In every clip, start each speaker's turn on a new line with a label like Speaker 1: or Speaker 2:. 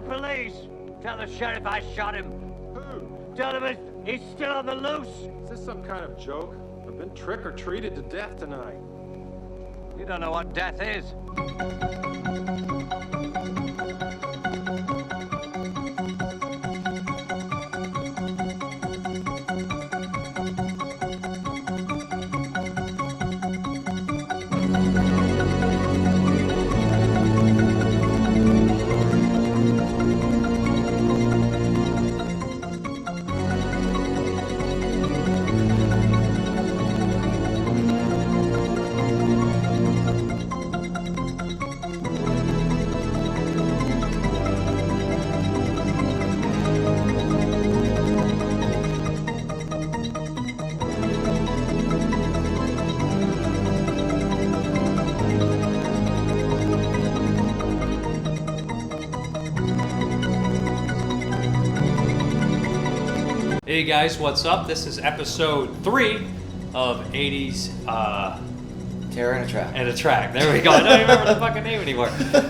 Speaker 1: police. Tell the sheriff I shot him.
Speaker 2: Who?
Speaker 1: Tell him he's still on the loose.
Speaker 2: Is this some kind of joke? I've been trick-or-treated to death tonight.
Speaker 1: You don't know what death is.
Speaker 3: Hey guys, what's up? This is episode 3 of 80's
Speaker 4: Terror and a Track.
Speaker 3: and a Track. There we go. I don't even remember the fucking name anymore.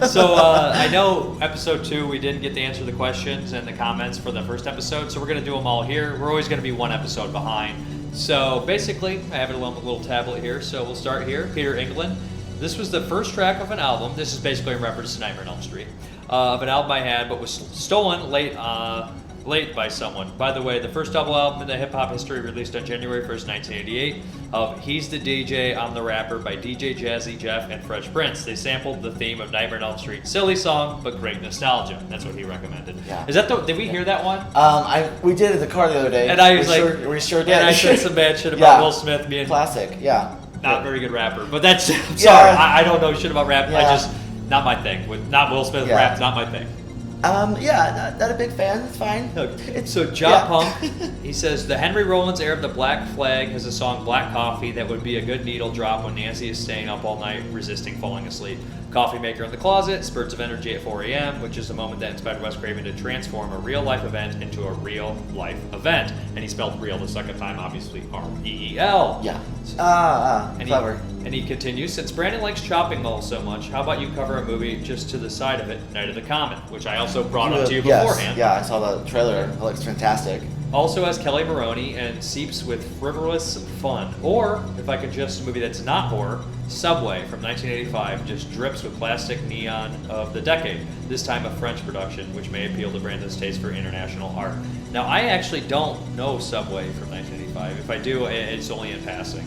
Speaker 3: So I know episode 2 we didn't get to answer the questions and the comments for the first episode, so we're going to do them all here. We're always going to be one episode behind. So basically, I have a little tablet here, so we'll start here. Peter England. This was the first track of an album. This is basically in reference to Nightmare on Elm Street. Of an album I had, but was stolen late by someone. By the way, the first double album in the hip-hop history released on January 1st, 1988 of He's the DJ, I'm the Rapper by DJ Jazzy Jeff and Fresh Prince. They sampled the theme of Nightmare on Elm Street. Silly song, but great nostalgia. That's what he recommended.
Speaker 4: Yeah.
Speaker 3: Is that did we hear that one?
Speaker 4: We did it in the car the other day.
Speaker 3: And I was
Speaker 4: we sure did.
Speaker 3: And I said some bad shit about
Speaker 4: Yeah.
Speaker 3: Will Smith being
Speaker 4: Classic, yeah.
Speaker 3: not very good rapper. But that's, I'm sorry, I don't know shit about rap.
Speaker 4: Yeah.
Speaker 3: I just, not my thing. With not Will Smith
Speaker 4: Yeah.
Speaker 3: rap, not my thing.
Speaker 4: Not a big fan. It's fine.
Speaker 3: So Ja Punk, he says, the Henry Rollins era of the Black Flag has a song Black Coffee that would be a good needle drop when Nancy is staying up all night resisting falling asleep. Coffee maker in the closet, spurts of energy at 4 a.m., which is the moment that inspired Wes Craven to transform a real-life event into a real-life event. And he spelled real the second time, obviously, R-E-E-L.
Speaker 4: Yeah.
Speaker 3: And
Speaker 4: Clever.
Speaker 3: And he continues, since Brandon likes chopping malls so much, how about you cover a movie just to the side of it, Night of the Comet, which I also brought up to you beforehand.
Speaker 4: Yeah, I saw the trailer. It looks fantastic.
Speaker 3: Also has Kelly Maroney and seeps with frivolous fun. Or, if I could just a movie that's not horror, Subway from 1985 just drips with plastic neon of the decade, this time a French production, which may appeal to Brandon's taste for international art. Now, I actually don't know Subway from 1985. If I do, it's only in passing.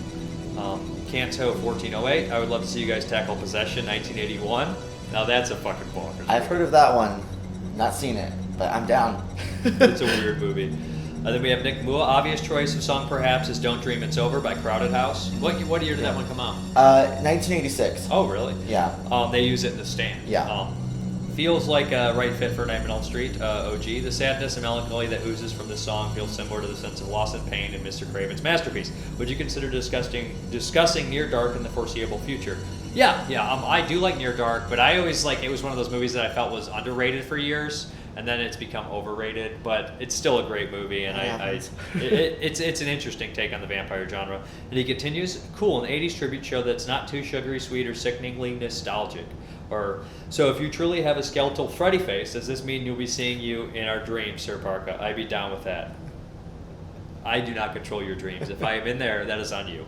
Speaker 3: Canto 1408, I would love to see you guys tackle Possession 1981. Now that's a fucking bonkers.
Speaker 4: I've heard of that one. Not seen it, but I'm down.
Speaker 3: It's a weird movie. Then we have Nick Mua. Obvious choice of song perhaps is Don't Dream It's Over by Crowded House. What year did that one come out?
Speaker 4: 1986.
Speaker 3: Oh, really?
Speaker 4: Yeah.
Speaker 3: They use it in The Stand.
Speaker 4: Yeah.
Speaker 3: Feels like a right fit for Nightmare on Elm Street, OG. The sadness and melancholy that oozes from this song feels similar to the sense of loss and pain in Mr. Craven's masterpiece. Would you consider discussing Near Dark in the foreseeable future? Yeah. I do like Near Dark, but I always it was one of those movies that I felt was underrated for years, and then it's become overrated. But it's still a great movie, and it's an interesting take on the vampire genre. And he continues, cool, an 80s tribute show that's not too sugary sweet or sickeningly nostalgic. So if you truly have a skeletal Freddy face, does this mean you'll be seeing you in our dreams, Sir Parka? I'd be down with that. I do not control your dreams. If I am in there, that is on you.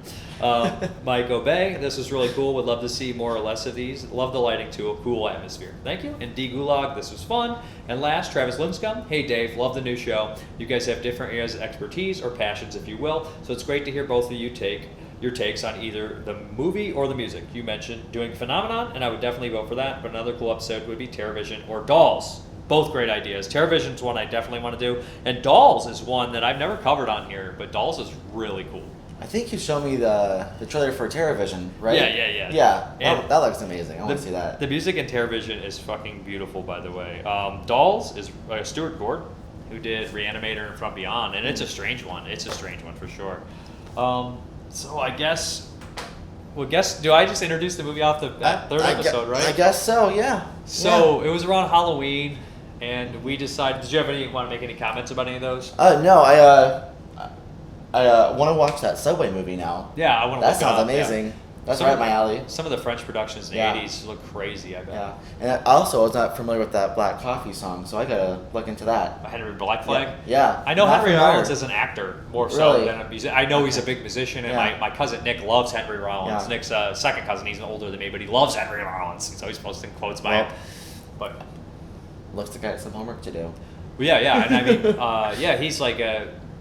Speaker 3: Mike Obey, this is really cool. Would love to see more or less of these. Love the lighting too. A cool atmosphere. Thank you. And D Gulag, this was fun. And last, Travis Linscomb. Hey Dave, love the new show. You guys have different areas of expertise or passions, if you will. So it's great to hear both of you your takes on either the movie or the music. You mentioned doing Phenomenon, and I would definitely vote for that. But another cool episode would be TerrorVision or Dolls. Both great ideas. TerrorVision's one I definitely want to do, and Dolls is one that I've never covered on here, but Dolls is really cool.
Speaker 4: I think you showed me the trailer for TerrorVision, right?
Speaker 3: Yeah.
Speaker 4: Yeah, that looks amazing. I want to see that.
Speaker 3: The music in TerrorVision is fucking beautiful, by the way. Dolls is Stuart Gord, who did Reanimator and From Beyond, and it's a strange one. It's a strange one for sure. So I guess, do I just introduce the movie off the third episode, right?
Speaker 4: I guess so, yeah.
Speaker 3: So it was around Halloween, and we decided. Did you want to make any comments about any of those?
Speaker 4: No, I want to watch that Subway movie now.
Speaker 3: Yeah, I want to.
Speaker 4: That sounds amazing. That's right up my alley.
Speaker 3: Some of the French productions in the 80s look crazy, I bet.
Speaker 4: Yeah. And also, I was not familiar with that Black Coffee song, so I gotta look into that.
Speaker 3: Henry Black Flag?
Speaker 4: Yeah.
Speaker 3: I know
Speaker 4: Not
Speaker 3: Henry
Speaker 4: familiar.
Speaker 3: Rollins as an actor more so
Speaker 4: Really?
Speaker 3: than a musician. I know he's a big musician, and my cousin Nick loves Henry Rollins.
Speaker 4: Yeah.
Speaker 3: Nick's second cousin, he's older than me, but he loves Henry Rollins. He's always posting quotes by him. But
Speaker 4: looks like I got some homework to do.
Speaker 3: yeah, and I mean, he's like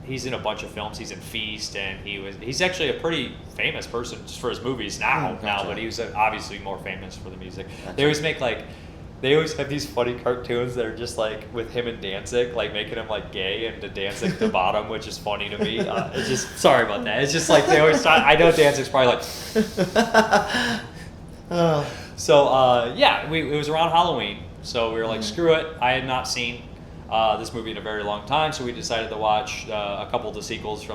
Speaker 3: he's in a bunch of films. He's in Feast, and he's actually a pretty famous person just for his movies now, but he was obviously more famous for the music. Gotcha. They always have these funny cartoons that are just like with him and Danzig, like making him like gay and to Danzig to bottom, which is funny to me. It's just, sorry about that. It's just like they always try, I know Danzig's probably like. So it was around Halloween, so we were like, screw it. I had not seen this movie in a very long time, so we decided to watch a couple of the sequels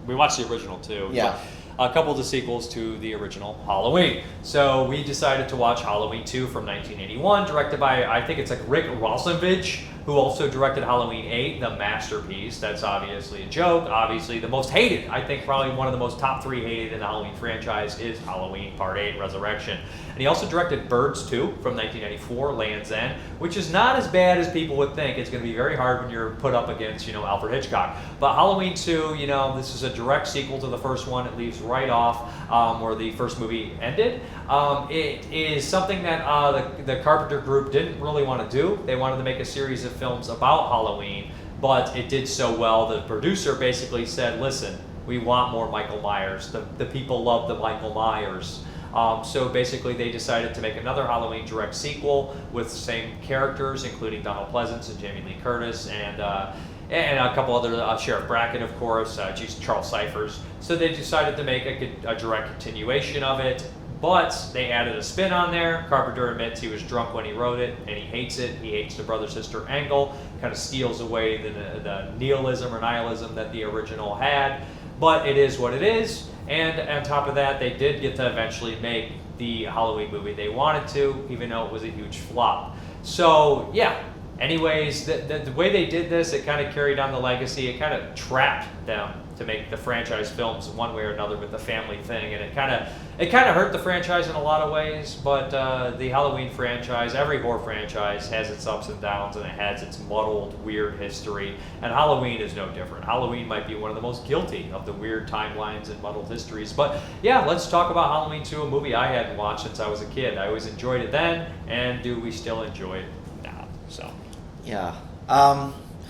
Speaker 3: we watched the original too.
Speaker 4: Yeah.
Speaker 3: A couple of the sequels to the original Halloween. So we decided to watch Halloween 2 from 1981, directed by, I think it's like Rick Rosenthal, who also directed Halloween 8, the masterpiece. That's obviously a joke. Obviously the most hated, I think probably one of the most top 3 hated in the Halloween franchise is Halloween Part 8, Resurrection. And he also directed Birds 2 from 1994, Land's End, which is not as bad as people would think. It's going to be very hard when you're put up against, Alfred Hitchcock. But Halloween 2, this is a direct sequel to the first one. It leaves right off where the first movie ended. It is something that the Carpenter group didn't really want to do. They wanted to make a series of films about Halloween, but it did so well. The producer basically said, listen, we want more Michael Myers. The people love the Michael Myers. So basically they decided to make another Halloween direct sequel with the same characters, including Donald Pleasance and Jamie Lee Curtis and a couple other, Sheriff Brackett, of course, Charles Cyphers. So they decided to make a direct continuation of it, but they added a spin on there. Carpenter admits he was drunk when he wrote it, and he hates it. He hates the brother-sister angle, kind of steals away the nihilism that the original had. But it is what it is, and on top of that, they did get to eventually make the Halloween movie they wanted to, even though it was a huge flop. So, yeah. Anyways, the way they did this, it kind of carried on the legacy. It kind of trapped them to make the franchise films one way or another with the family thing, and it kind of hurt the franchise in a lot of ways. But the Halloween franchise, every horror franchise, has its ups and downs, and it has its muddled, weird history. And Halloween is no different. Halloween might be one of the most guilty of the weird timelines and muddled histories. But yeah, let's talk about Halloween 2, a movie I hadn't watched since I was a kid. I always enjoyed it then, and do we still enjoy it now? So.
Speaker 4: Yeah.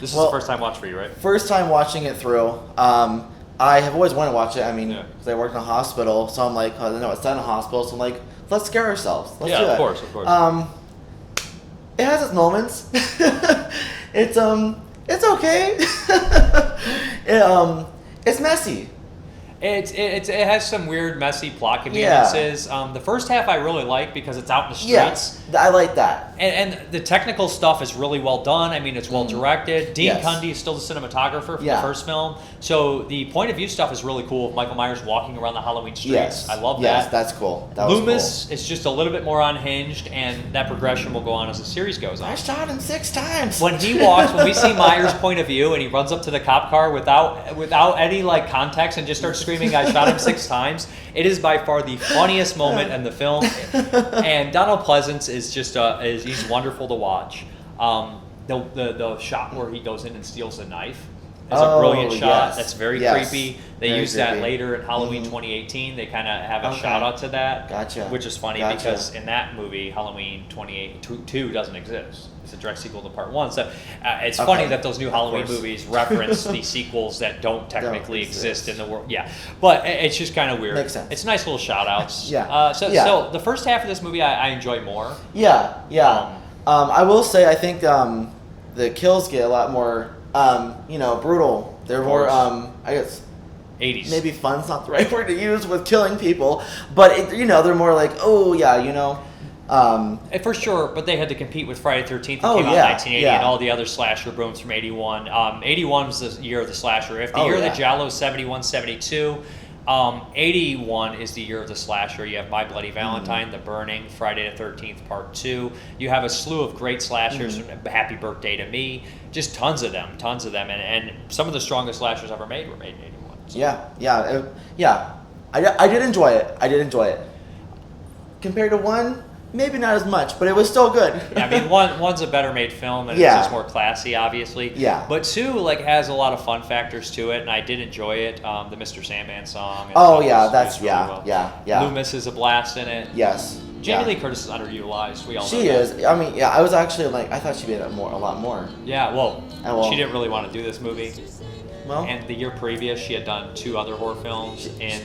Speaker 3: This is the first time watch for you, right?
Speaker 4: First time watching it through. I have always wanted to watch it. I mean, because I work in a hospital, so I'm like, I know it's not in a hospital, so I'm like, let's scare ourselves. Let's do it.
Speaker 3: Of course.
Speaker 4: It has its moments. It's okay. It's messy.
Speaker 3: It has some weird, messy plot conveniences. The first half I really like because it's out in the streets.
Speaker 4: Yeah, I like that.
Speaker 3: And the technical stuff is really well done. I mean, it's well directed. Dean
Speaker 4: Yes.
Speaker 3: Cundy is still the cinematographer for the first film. So the point of view stuff is really cool. Michael Myers walking around the Halloween streets.
Speaker 4: Yes.
Speaker 3: I love that.
Speaker 4: Yes, that's cool. That was
Speaker 3: Loomis
Speaker 4: cool.
Speaker 3: is just a little bit more unhinged, and that progression will go on as the series goes on.
Speaker 4: I shot him 6 times.
Speaker 3: When we see Myers' point of view, and he runs up to the cop car without any context and just starts screaming, "I shot him 6 times!" It is by far the funniest moment in the film, and Donald Pleasance is just he's wonderful to watch. The shot where he goes in and steals the knife is a brilliant shot.
Speaker 4: Yes.
Speaker 3: That's very
Speaker 4: Yes.
Speaker 3: creepy. They
Speaker 4: Very
Speaker 3: use
Speaker 4: creepy.
Speaker 3: that later in Halloween 2018. They kind of have a shout out to that,
Speaker 4: Gotcha.
Speaker 3: which is funny
Speaker 4: Gotcha.
Speaker 3: because in that movie, Halloween 2 doesn't exist. It's a direct sequel to Part 1. So it's funny that those new Halloween movies reference the sequels that don't technically exist in the world. Yeah, but it's just kind of weird.
Speaker 4: Makes sense.
Speaker 3: It's nice little shout outs.
Speaker 4: Yeah.
Speaker 3: So the first half of this movie I enjoy more.
Speaker 4: Yeah. I will say I think the kills get a lot more brutal. They're more I guess
Speaker 3: 80s.
Speaker 4: maybe fun's not the right word to use with killing people, but they're more like,
Speaker 3: For sure, but they had to compete with Friday the 13th that
Speaker 4: Oh,
Speaker 3: came out in
Speaker 4: yeah,
Speaker 3: 1980
Speaker 4: yeah.
Speaker 3: and all the other slasher booms from 81. 81 was the year of the slasher. If the year of the Giallo is 71, 72, 81 is the year of the slasher. You have My Bloody Valentine, The Burning, Friday the 13th Part 2. You have a slew of great slashers, Happy Birthday to Me, just tons of them. And some of the strongest slashers ever made were made in 81. So.
Speaker 4: Yeah. I did enjoy it. compared to 1, maybe not as much, but it was still good.
Speaker 3: Yeah, I mean, one's a better made film, and
Speaker 4: Yeah.
Speaker 3: it's just more classy, obviously.
Speaker 4: Yeah.
Speaker 3: But 2, like, has a lot of fun factors to it, and I did enjoy it. The Mr. Sandman song. And
Speaker 4: Oh
Speaker 3: it
Speaker 4: yeah,
Speaker 3: was
Speaker 4: that's
Speaker 3: really well.
Speaker 4: yeah.
Speaker 3: Loomis is a blast in it.
Speaker 4: Yes.
Speaker 3: Jamie
Speaker 4: yeah.
Speaker 3: Lee Curtis is underutilized. We all know
Speaker 4: She
Speaker 3: that.
Speaker 4: is. I mean, yeah. I was actually like, I thought she'd be in it a lot more.
Speaker 3: Yeah, well,
Speaker 4: Oh, well.
Speaker 3: she didn't really want to do this movie.
Speaker 4: Well,
Speaker 3: And the year previous, she had done 2 other horror films
Speaker 4: in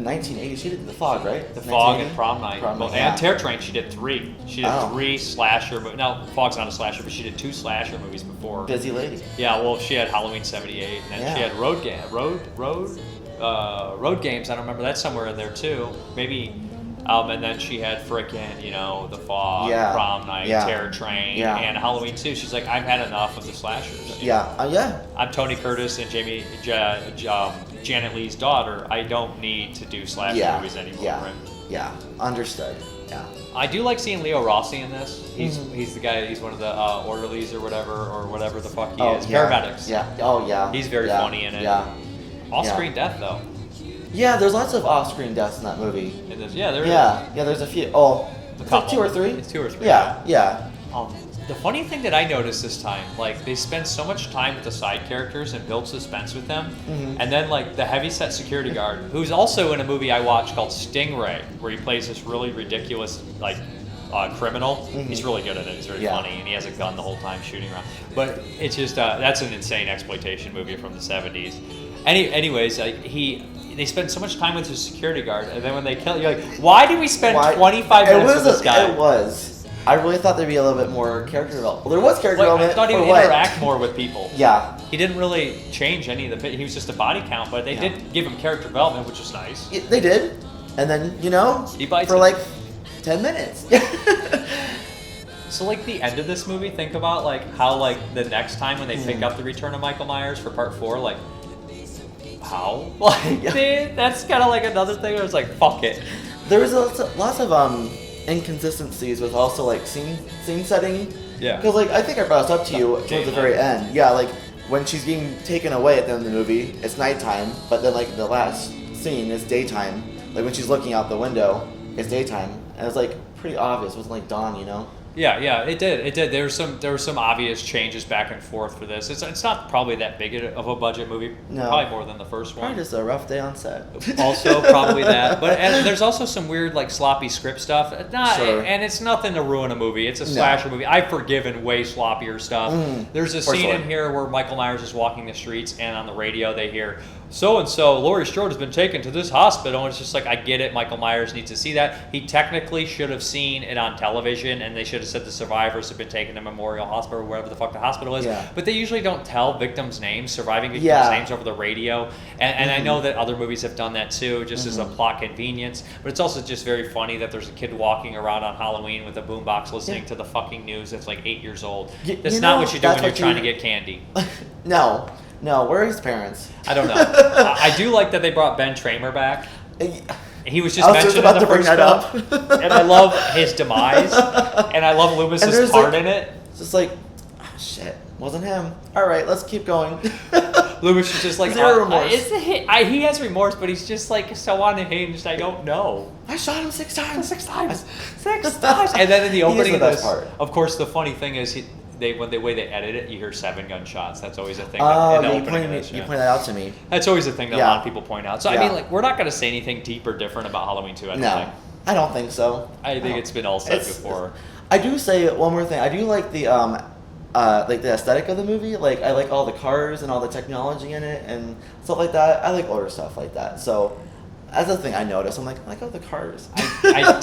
Speaker 4: 1980, she did The Fog, right?
Speaker 3: The Fog and
Speaker 4: 1980?
Speaker 3: Prom Night.
Speaker 4: Prom
Speaker 3: Well,
Speaker 4: Night, yeah.
Speaker 3: and Terror Train, she did 3. She did
Speaker 4: Oh.
Speaker 3: 3 slasher movies. Now, Fog's not a slasher, but she did 2 slasher movies before.
Speaker 4: Busy lady.
Speaker 3: Yeah, well, she had Halloween '78, and then she
Speaker 4: Yeah.
Speaker 3: had Road Games. I don't remember. That's somewhere in there too. Maybe. And then she had frickin', The Fog,
Speaker 4: Yeah.
Speaker 3: Prom Night,
Speaker 4: Yeah.
Speaker 3: Terror Train,
Speaker 4: Yeah.
Speaker 3: and Halloween 2. She's like, I've had enough of the slashers.
Speaker 4: Yeah. Yeah.
Speaker 3: I'm Tony Curtis and Janet Leigh's daughter. I don't need to do slasher
Speaker 4: Yeah.
Speaker 3: movies anymore.
Speaker 4: Yeah.
Speaker 3: Right?
Speaker 4: Yeah. Understood. Yeah.
Speaker 3: I do like seeing Leo Rossi in this. He's the guy. He's one of the orderlies or whatever the fuck he is.
Speaker 4: Yeah.
Speaker 3: Paramedics.
Speaker 4: Yeah. Oh yeah.
Speaker 3: He's very
Speaker 4: Yeah.
Speaker 3: funny in it.
Speaker 4: Yeah.
Speaker 3: Off-screen death though.
Speaker 4: Yeah. There's lots of off-screen deaths in that movie.
Speaker 3: In this, yeah, there is.
Speaker 4: Yeah. Yeah. There's a few. Oh,
Speaker 3: A
Speaker 4: it's like
Speaker 3: couple.
Speaker 4: 2 or 3.
Speaker 3: It's 2 or 3.
Speaker 4: Yeah. Yeah.
Speaker 3: The funny thing that I noticed this time, like they spend so much time with the side characters and build suspense with them, and then like the heavyset security guard, who's also in a movie I watched called Stingray, where he plays this really ridiculous like criminal. He's really good at it. It's very
Speaker 4: Yeah.
Speaker 3: funny, and he has a gun the whole time shooting around. But it's just that's an insane exploitation movie from the '70s. Anyways, they spend so much time with his security guard, and then when they kill, you're like, why did we spend 25 minutes with this guy?
Speaker 4: It was. I really thought there'd be a little bit more character development. Well, there was character
Speaker 3: Like,
Speaker 4: development.
Speaker 3: I thought he
Speaker 4: for
Speaker 3: would
Speaker 4: what?
Speaker 3: interact more with people.
Speaker 4: Yeah.
Speaker 3: He didn't really change any of the. He was just a body count, but they did give him character development, which is nice.
Speaker 4: Yeah, they did. And then,
Speaker 3: He bites
Speaker 4: for
Speaker 3: it.
Speaker 4: like 10 minutes.
Speaker 3: So like the end of this movie, think about like how like the next time when they pick up the Return of Michael Myers for part 4, like how like that's kind of like another thing where it's like fuck it.
Speaker 4: There was lots of inconsistencies with also like scene setting.
Speaker 3: Yeah.
Speaker 4: Because like I think I brought this up to you towards the very end. Yeah, like when she's being taken away at the end of the movie, it's nighttime, but then like the last scene is daytime. Like when she's looking out the window, it's daytime, and it's like pretty obvious. It wasn't like dawn,
Speaker 3: Yeah, it did. There were some obvious changes back and forth for this. It's not probably that big of a budget movie.
Speaker 4: No.
Speaker 3: Probably more than the first one.
Speaker 4: Probably just a rough day on set.
Speaker 3: Also, probably that. But and there's also some weird, like, sloppy script stuff.
Speaker 4: Sure.
Speaker 3: And it's nothing to ruin a movie. It's a slasher movie. I've forgiven way sloppier stuff. There's a scene in here where Michael Myers is walking the streets, and on the radio they hear, so-and-so, Laurie Strode has been taken to this hospital. And it's just like, I get it. Michael Myers needs to see that. He technically should have seen it on television, and they should have said the survivors have been taken to Memorial Hospital or wherever the fuck the hospital is.
Speaker 4: Yeah.
Speaker 3: But they usually don't tell victims' names, surviving victims' names over the radio. And I know that other movies have done that too, just as a plot convenience. But it's also just very funny that there's a kid walking around on Halloween with a boombox listening to the fucking news that's like 8 years old. That's not what you do when you're trying to get candy.
Speaker 4: No, where are his parents?
Speaker 3: I don't know. I do like that they brought Ben Tramer back. He was just
Speaker 4: I was just
Speaker 3: mentioned
Speaker 4: about
Speaker 3: in
Speaker 4: to
Speaker 3: the
Speaker 4: bring
Speaker 3: first
Speaker 4: that
Speaker 3: film.
Speaker 4: up.
Speaker 3: And I love his demise. And I love Loomis's part in it.
Speaker 4: It's just like, oh, shit, wasn't him. All right, let's keep going.
Speaker 3: Loomis is just like,
Speaker 4: Zero remorse.
Speaker 3: He has remorse, but he's just like so unhinged. I don't know.
Speaker 4: I shot him 6 times.
Speaker 3: 6 times. 6 times. And then in the opening,
Speaker 4: the best part.
Speaker 3: Of course, the funny thing is, when the way they edit it, you hear 7 gunshots. That's always a thing.
Speaker 4: Oh,
Speaker 3: in the
Speaker 4: you
Speaker 3: opening of
Speaker 4: pointed
Speaker 3: this,
Speaker 4: that out to me.
Speaker 3: That's always a thing that a lot of people point out. So I
Speaker 4: Yeah.
Speaker 3: mean, like, we're not going to say anything deep or different about Halloween 2. I don't think.
Speaker 4: I don't think so.
Speaker 3: I think it's been all said before.
Speaker 4: I do say one more thing. I do like the aesthetic of the movie. Like I like all the cars and all the technology in it and stuff like that. I like older stuff like that. So that's the thing I noticed. I'm like, I like all the cars.
Speaker 3: I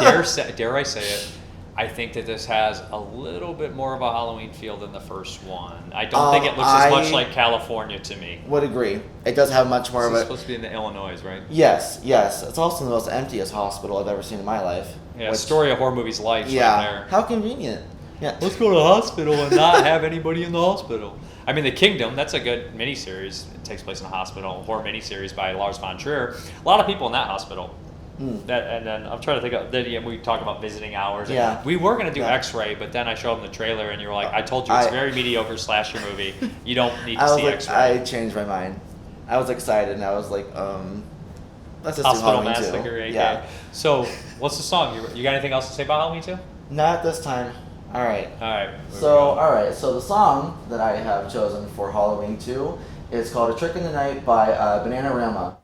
Speaker 3: dare I say it. I think that this has a little bit more of a Halloween feel than the first one. I don't think it looks as much like California to me.
Speaker 4: Would agree. It does have much more
Speaker 3: This
Speaker 4: of
Speaker 3: is
Speaker 4: a.
Speaker 3: supposed to be in the Illinois, right?
Speaker 4: Yes. It's also the most emptiest hospital I've ever seen in my life.
Speaker 3: Yeah, story of horror movie's life.
Speaker 4: Yeah.
Speaker 3: Right there.
Speaker 4: How convenient. Yeah.
Speaker 3: Let's go to the hospital and not have anybody in the hospital. I mean, The Kingdom, that's a good miniseries. It takes place in a hospital. Horror miniseries by Lars von Trier. A lot of people in that hospital. That, and then I'm trying to think of, then we talk about visiting hours.
Speaker 4: Yeah.
Speaker 3: We were going to do X-Ray, but then I showed them the trailer and you were like, I told you it's a very mediocre slasher movie. You don't need to see X-Ray.
Speaker 4: I changed my mind. I was excited and I was like, let's just do
Speaker 3: Hospital
Speaker 4: Halloween 2.
Speaker 3: Massacre, AK.
Speaker 4: Yeah.
Speaker 3: So, what's the song? You got anything else to say about Halloween 2?
Speaker 4: Not this time. All right.
Speaker 3: Alright.
Speaker 4: So the song that I have chosen for Halloween 2 is called "A Trick in the Night" by Bananarama.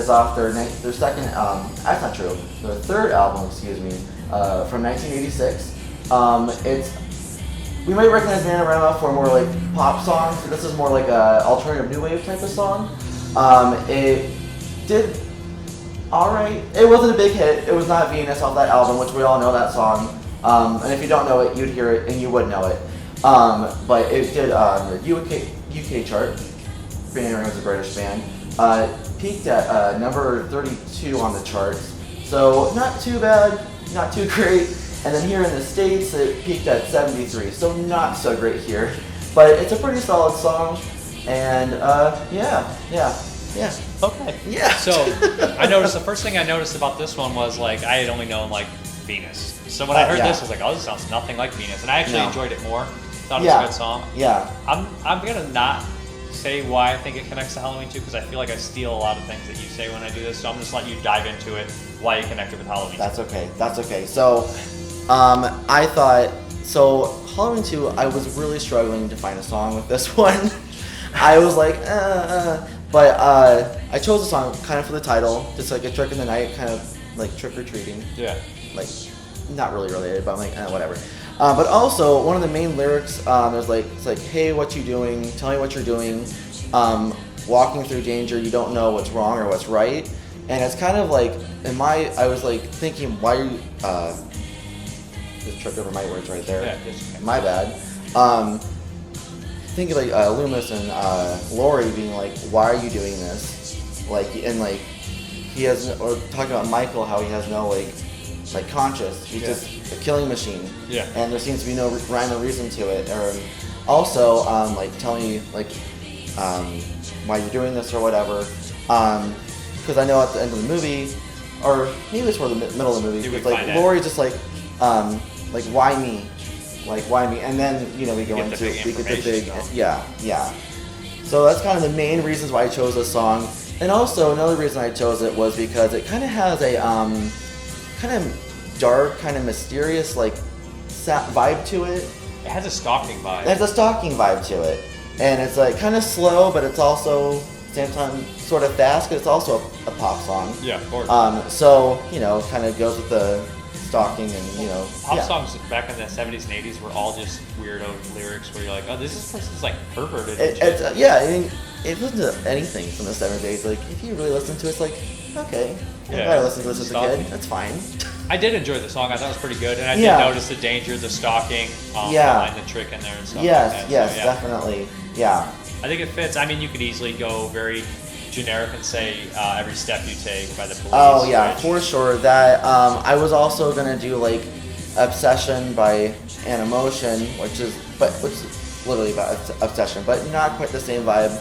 Speaker 4: Off their second, that's not true, their third album, excuse me, from 1986. We might recognize Bananarama for more like pop songs. This is more like a alternative new wave type of song. It did alright. It wasn't a big hit. It was not Venus off that album, which we all know that song. And if you don't know it, you'd hear it and you would know it. But it did the UK chart. Bananarama is a British band. Peaked at number 32 on the charts, so not too bad, not too great. And then here in the States, it peaked at 73, so not so great here. But it's a pretty solid song, and yeah.
Speaker 3: Okay.
Speaker 4: Yeah.
Speaker 3: So, I noticed, the first thing I noticed about this one was, like, I had only known, like, Venus. So when I heard this, I was like, oh, this sounds nothing like Venus. And I actually enjoyed it more. Thought it was a good song.
Speaker 4: Yeah.
Speaker 3: I'm gonna not say why I think it connects to Halloween 2, because I feel like I steal a lot of things that you say when I do this, so I'm just letting you dive into it, why you connect it with Halloween 2.
Speaker 4: That's okay. So, I thought, Halloween 2, I was really struggling to find a song with this one. I was like, but I chose a song kind of for the title, just like a trick in the night, kind of like trick-or-treating.
Speaker 3: Yeah.
Speaker 4: Like, not really related, but I'm like, whatever. But also, one of the main lyrics, there's like, it's like, hey, what you doing? Tell me what you're doing. Walking through danger, you don't know what's wrong or what's right. And it's kind of like, I was like thinking, why are you, just tripped over my words right there.
Speaker 3: Yeah, okay.
Speaker 4: My bad. Thinking like Loomis and Laurie being like, why are you doing this? Like, and like, he has, or talking about Michael, how he has no like conscious. He's just a killing machine.
Speaker 3: Yeah.
Speaker 4: And there seems to be no rhyme or reason to it. Or also, like telling you like why you're doing this or whatever. Because I know at the end of the movie, or maybe it's toward the middle of the movie, it's like Laurie's just like why me? Like why me? And then we get the big yeah. So that's kind of the main reasons why I chose this song. And also another reason I chose it was because it kind of has a kind of dark, kind of mysterious, like vibe to it.
Speaker 3: It has a stalking vibe.
Speaker 4: It has a stalking vibe to it, and it's like kind of slow, but it's also at the same time sort of fast. Because it's also a pop song.
Speaker 3: Yeah, of course.
Speaker 4: So kind of goes with the stalking and
Speaker 3: pop songs back in the 70s and 80s were all just weirdo lyrics where you're like, oh, this person's like perverted.
Speaker 4: I mean, it wasn't anything from the 70s. Like if you really listen to it, it's like okay. I listened to this as a kid. That's fine.
Speaker 3: I did enjoy the song. I thought it was pretty good, and I did notice the danger, the stalking, and the trick in there and stuff.
Speaker 4: Yes,
Speaker 3: like that.
Speaker 4: Definitely. Yeah.
Speaker 3: I think it fits. I mean, you could easily go very generic and say every step you take by the police.
Speaker 4: Oh yeah, for sure. That I was also gonna do like Obsession by Animotion, which is literally about obsession, but not quite the same vibe.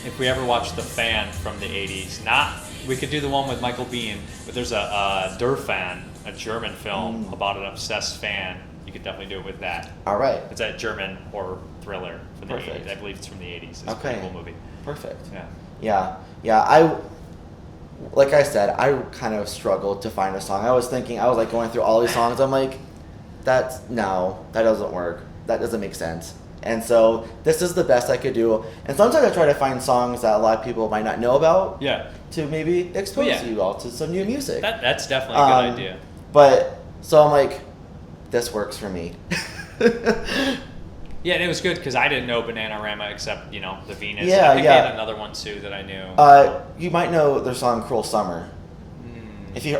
Speaker 3: If we ever watched The Fan from the 80s, we could do the one with Michael Biehn, but there's a Der Fan, a German film about an obsessed fan. You could definitely do it with that.
Speaker 4: All right.
Speaker 3: It's a German horror thriller from the 80s. I believe it's from the 80s. It's a pretty cool movie.
Speaker 4: Perfect.
Speaker 3: Yeah.
Speaker 4: Yeah. Like I said, I kind of struggled to find a song. I was like going through all these songs. I'm like, that doesn't work. That doesn't make sense. And so this is the best I could do. And sometimes I try to find songs that a lot of people might not know about. Yeah. To maybe expose you all to some new music.
Speaker 3: That's definitely a good idea.
Speaker 4: But so I'm like, this works for me.
Speaker 3: Yeah, and it was good because I didn't know Bananarama except the Venus.
Speaker 4: Yeah,
Speaker 3: I think they had another one too that I knew.
Speaker 4: You might know their song "Cruel Summer." If you,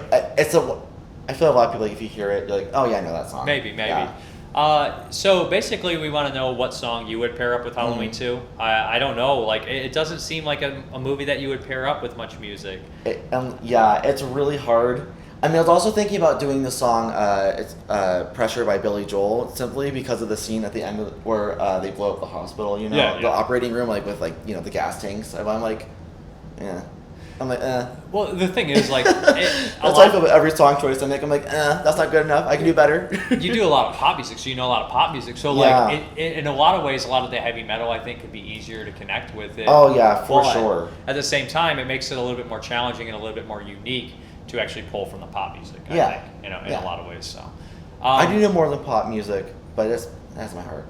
Speaker 4: I feel a lot of people, like, if you hear it, you're like, oh yeah, I know that song.
Speaker 3: Maybe.
Speaker 4: Yeah.
Speaker 3: So basically, we want to know what song you would pair up with Halloween 2. I don't know. Like, it doesn't seem like a movie that you would pair up with much music.
Speaker 4: Yeah, it's really hard. I mean, I was also thinking about doing the song "Pressure" by Billy Joel, simply because of the scene at the end where they blow up the hospital. You know, the operating room, like with the gas tanks. I'm like, yeah. I'm like,
Speaker 3: Well, the thing is, like,
Speaker 4: that's how I feel about every song choice I make. I'm like, that's not good enough. I can do better.
Speaker 3: You do a lot of pop music, so you know a lot of pop music. So, like, in a lot of ways, a lot of the heavy metal, I think, could be easier to connect with it.
Speaker 4: Oh, yeah, for sure.
Speaker 3: At the same time, it makes it a little bit more challenging and a little bit more unique to actually pull from the pop music, I think, in a lot of ways. So,
Speaker 4: I do know more than pop music, but that's my heart.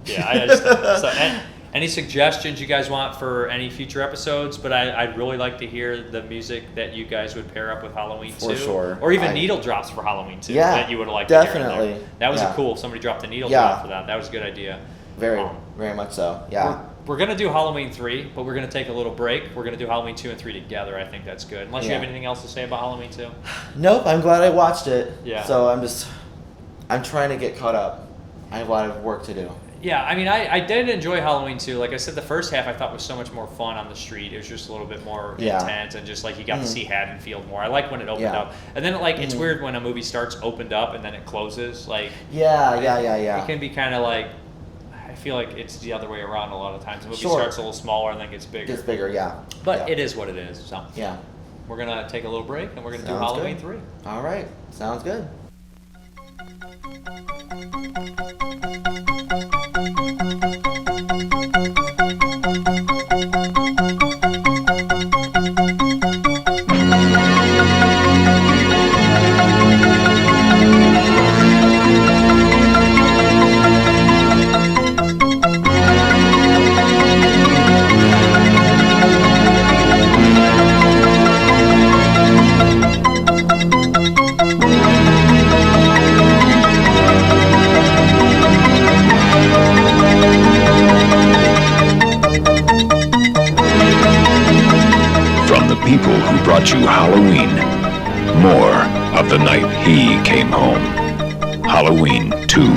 Speaker 3: Yeah, any suggestions you guys want for any future episodes? But I'd really like to hear the music that you guys would pair up with Halloween 2.
Speaker 4: For sure.
Speaker 3: Or even needle drops for Halloween 2
Speaker 4: yeah,
Speaker 3: that you would have liked
Speaker 4: definitely.
Speaker 3: to hear in there. That was cool. Somebody dropped a needle drop for that. That was a good idea.
Speaker 4: Very much so. Yeah.
Speaker 3: We're going to do Halloween 3, but we're going to take a little break. We're going to do Halloween 2 and 3 together. I think that's good. Unless you have anything else to say about Halloween 2?
Speaker 4: Nope. I'm glad I watched it.
Speaker 3: Yeah.
Speaker 4: So I'm trying to get caught up. I have a lot of work to do.
Speaker 3: Yeah, I mean, I did enjoy Halloween 2. Like I said, the first half I thought was so much more fun on the street. It was just a little bit more intense and just like you got to see Haddonfield more. I like when it opened up. And then it's weird when a movie starts opened up and then it closes. Like
Speaker 4: Yeah.
Speaker 3: It can be kind of like, I feel like it's the other way around a lot of times. The movie starts a little smaller and then gets bigger.
Speaker 4: Gets bigger, yeah.
Speaker 3: But it is what it is. So
Speaker 4: yeah.
Speaker 3: We're going to take a little break and we're going to do Halloween 3.
Speaker 4: All right. Sounds good.
Speaker 5: People who brought you Halloween. More of the night he came home. Halloween 2.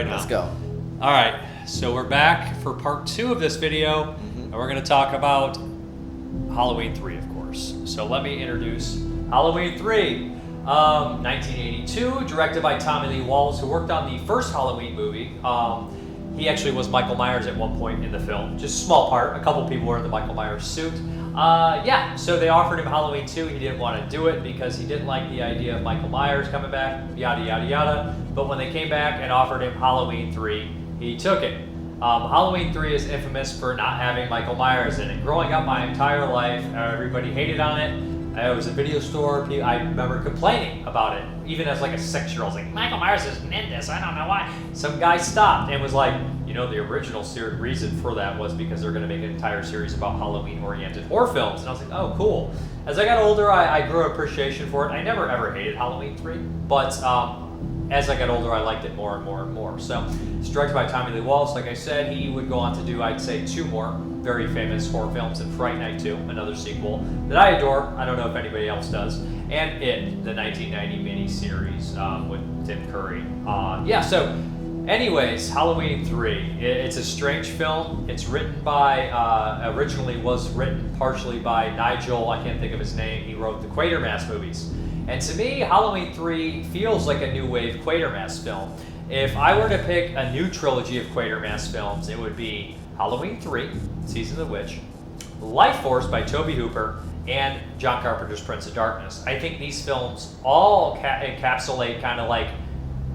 Speaker 4: Let's go.
Speaker 3: All right, so we're back for part 2 of this video, and we're going to talk about Halloween 3, of course. So let me introduce Halloween 3, 1982, directed by Tommy Lee Wallace, who worked on the first Halloween movie. He actually was Michael Myers at one point in the film, just a small part. A couple people were in the Michael Myers suit. So they offered him Halloween 2. He didn't want to do it because he didn't like the idea of Michael Myers coming back, yada, yada, yada. But when they came back and offered him Halloween 3, he took it. Halloween 3 is infamous for not having Michael Myers in it. Growing up my entire life, everybody hated on it. It was a video store. I remember complaining about it. Even as like a 6-year-old, I was like, Michael Myers isn't in this. I don't know why. Some guy stopped and was like, the original reason for that was because they're going to make an entire series about Halloween-oriented horror films. And I was like, oh, cool. As I got older, I grew appreciation for it. I never ever hated Halloween 3, but as I got older, I liked it more and more and more. So it's directed by Tommy Lee Wallace. Like I said, he would go on to do, I'd say, 2 more very famous horror films, and Fright Night 2, another sequel that I adore. I don't know if anybody else does. And It, the 1990 miniseries with Tim Curry. Anyways, Halloween 3. It's a strange film. It's written by, originally was written partially by Nigel, I can't think of his name. He wrote the Quatermass movies. And to me, Halloween 3 feels like a new wave Quatermass film. If I were to pick a new trilogy of Quatermass films, it would be Halloween 3, Season of the Witch, Life Force by Tobe Hooper, and John Carpenter's Prince of Darkness. I think these films all encapsulate kind of like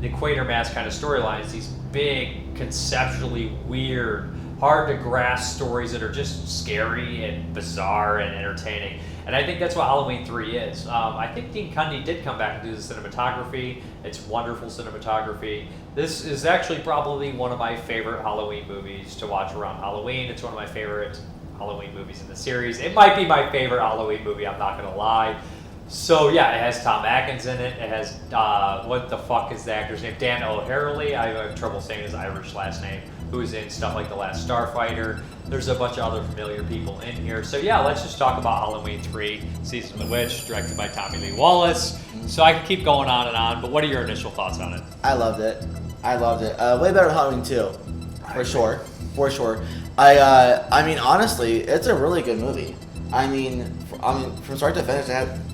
Speaker 3: the Quatermass kind of storylines, these big, conceptually weird, hard to grasp stories that are just scary and bizarre and entertaining. And I think that's what Halloween 3 is. I think Dean Cundey did come back and do the cinematography. It's wonderful cinematography. This is actually probably one of my favorite Halloween movies to watch around Halloween. It's one of my favorite Halloween movies in the series. It might be my favorite Halloween movie, I'm not gonna lie. So yeah, it has Tom Atkins in it. It has, what the fuck is the actor's name? Dan O'Harely. I have trouble saying his Irish last name. Who's in stuff like The Last Starfighter. There's a bunch of other familiar people in here. So yeah, let's just talk about Halloween 3, Season of the Witch, directed by Tommy Lee Wallace. So I could keep going on and on, but what are your initial thoughts on it?
Speaker 4: I loved it. Way better than Halloween 2, for sure. I mean, honestly, it's a really good movie. I mean, from start to finish,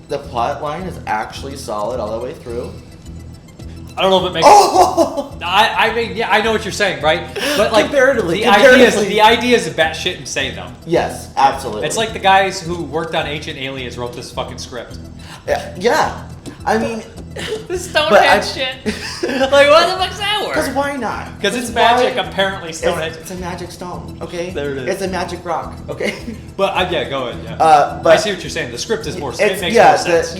Speaker 4: the plot line is actually solid all the way through.
Speaker 3: I don't know if it makes. Oh! I mean, yeah, I know what you're saying, right? But like,
Speaker 4: comparatively,
Speaker 3: the idea is batshit insane, though.
Speaker 4: Yes, absolutely.
Speaker 3: It's like the guys who worked on Ancient Aliens wrote this fucking script.
Speaker 4: Yeah. I mean,
Speaker 3: this Stonehenge shit. Like, what the fuck's that word?
Speaker 4: Because why not?
Speaker 3: Because it's magic, apparently. Stonehenge.
Speaker 4: It's a magic stone, okay?
Speaker 3: There it is.
Speaker 4: It's a magic rock, okay?
Speaker 3: But yeah, go ahead. Yeah. But I see what you're saying. The script is more. It makes more sense.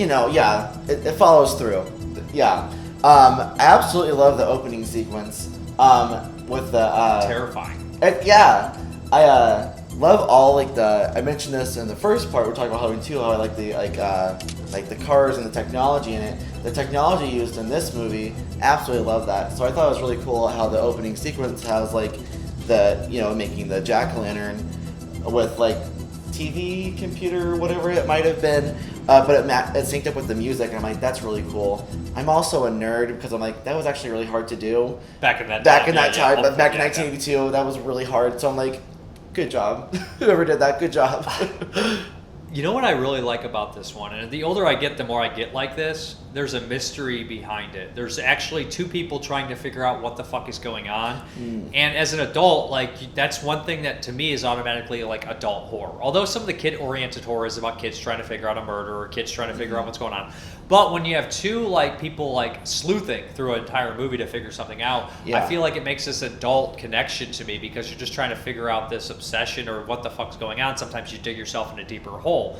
Speaker 4: It follows through. Yeah. I absolutely love the opening sequence. With the
Speaker 3: terrifying.
Speaker 4: I love all like I mentioned this in the first part. We're talking about Halloween 2. How I like the cars and the technology in it. The technology used in this movie, absolutely love that. So I thought it was really cool how the opening sequence has like making the jack-o'-lantern with like TV, computer, whatever it might have been. But it synced up with the music, and I'm like, that's really cool. I'm also a nerd because I'm like, that was actually really hard to do. Back in that time, but back in 1982, that was really hard. So I'm like, good job. Whoever did that, good job.
Speaker 3: You know what I really like about this one? And the older I get, the more I get like this. There's a mystery behind it. There's actually two people trying to figure out what the fuck is going on. And as an adult, like, that's one thing that to me is automatically like adult horror. Although some of the kid-oriented horror is about kids trying to figure out a murder or kids trying to figure out what's going on. But when you have two like people like sleuthing through an entire movie to figure something out, I feel like it makes this adult connection to me because you're just trying to figure out this obsession or what the fuck's going on. Sometimes you dig yourself in a deeper hole.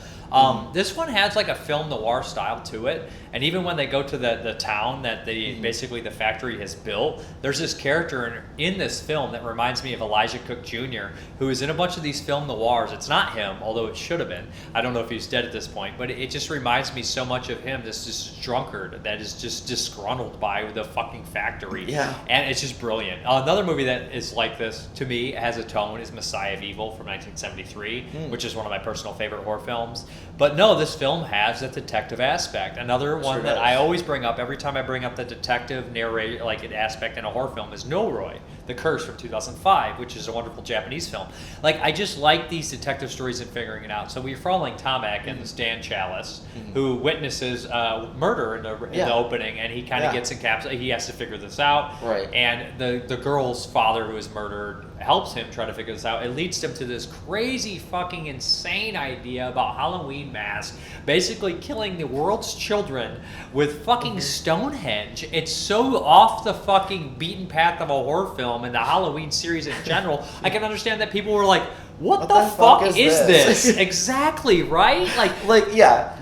Speaker 3: This one has like a film noir style to it, and even when they go to the town that basically the factory has built, there's this character in this film that reminds me of Elijah Cook Jr., who is in a bunch of these film noirs. It's not him, although it should have been. I don't know if he's dead at this point, but it just reminds me so much of him, this drunkard that is just disgruntled by the fucking factory. Yeah. And it's just brilliant. Another movie that is like this, to me, has a tone, is Messiah of Evil from 1973, which is one of my personal favorite horror films. But no, this film has a detective aspect. Another one that I always bring up every time I bring up the detective narrate like an aspect in a horror film is Noroi, The Curse from 2005, which is a wonderful Japanese film. Like, I just like these detective stories and figuring it out. So we're following Tom Atkins, Dan Chalice, who witnesses murder in the opening, and he kind of gets encapsulated. He has to figure this out. Right. And the girl's father, who is murdered, helps him try to figure this out. It leads him to this crazy fucking insane idea about Halloween Mask, basically killing the world's children with fucking Stonehenge. It's so off the fucking beaten path of a horror film and the Halloween series in general. I can understand that people were like, what the fuck is this? Exactly, right?
Speaker 4: Like, yeah.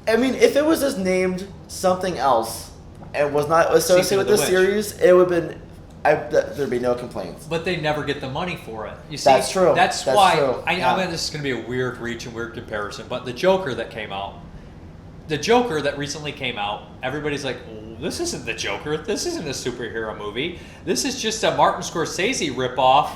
Speaker 4: I mean, if it was just named something else and was not associated with the series, it would have been... there'd be no complaints.
Speaker 3: But they never get the money for it. You see,
Speaker 4: that's true.
Speaker 3: That's why true. I mean, this is going to be a weird reach and weird comparison, but the Joker that recently came out, everybody's like, this isn't the Joker. This isn't a superhero movie. This is just a Martin Scorsese ripoff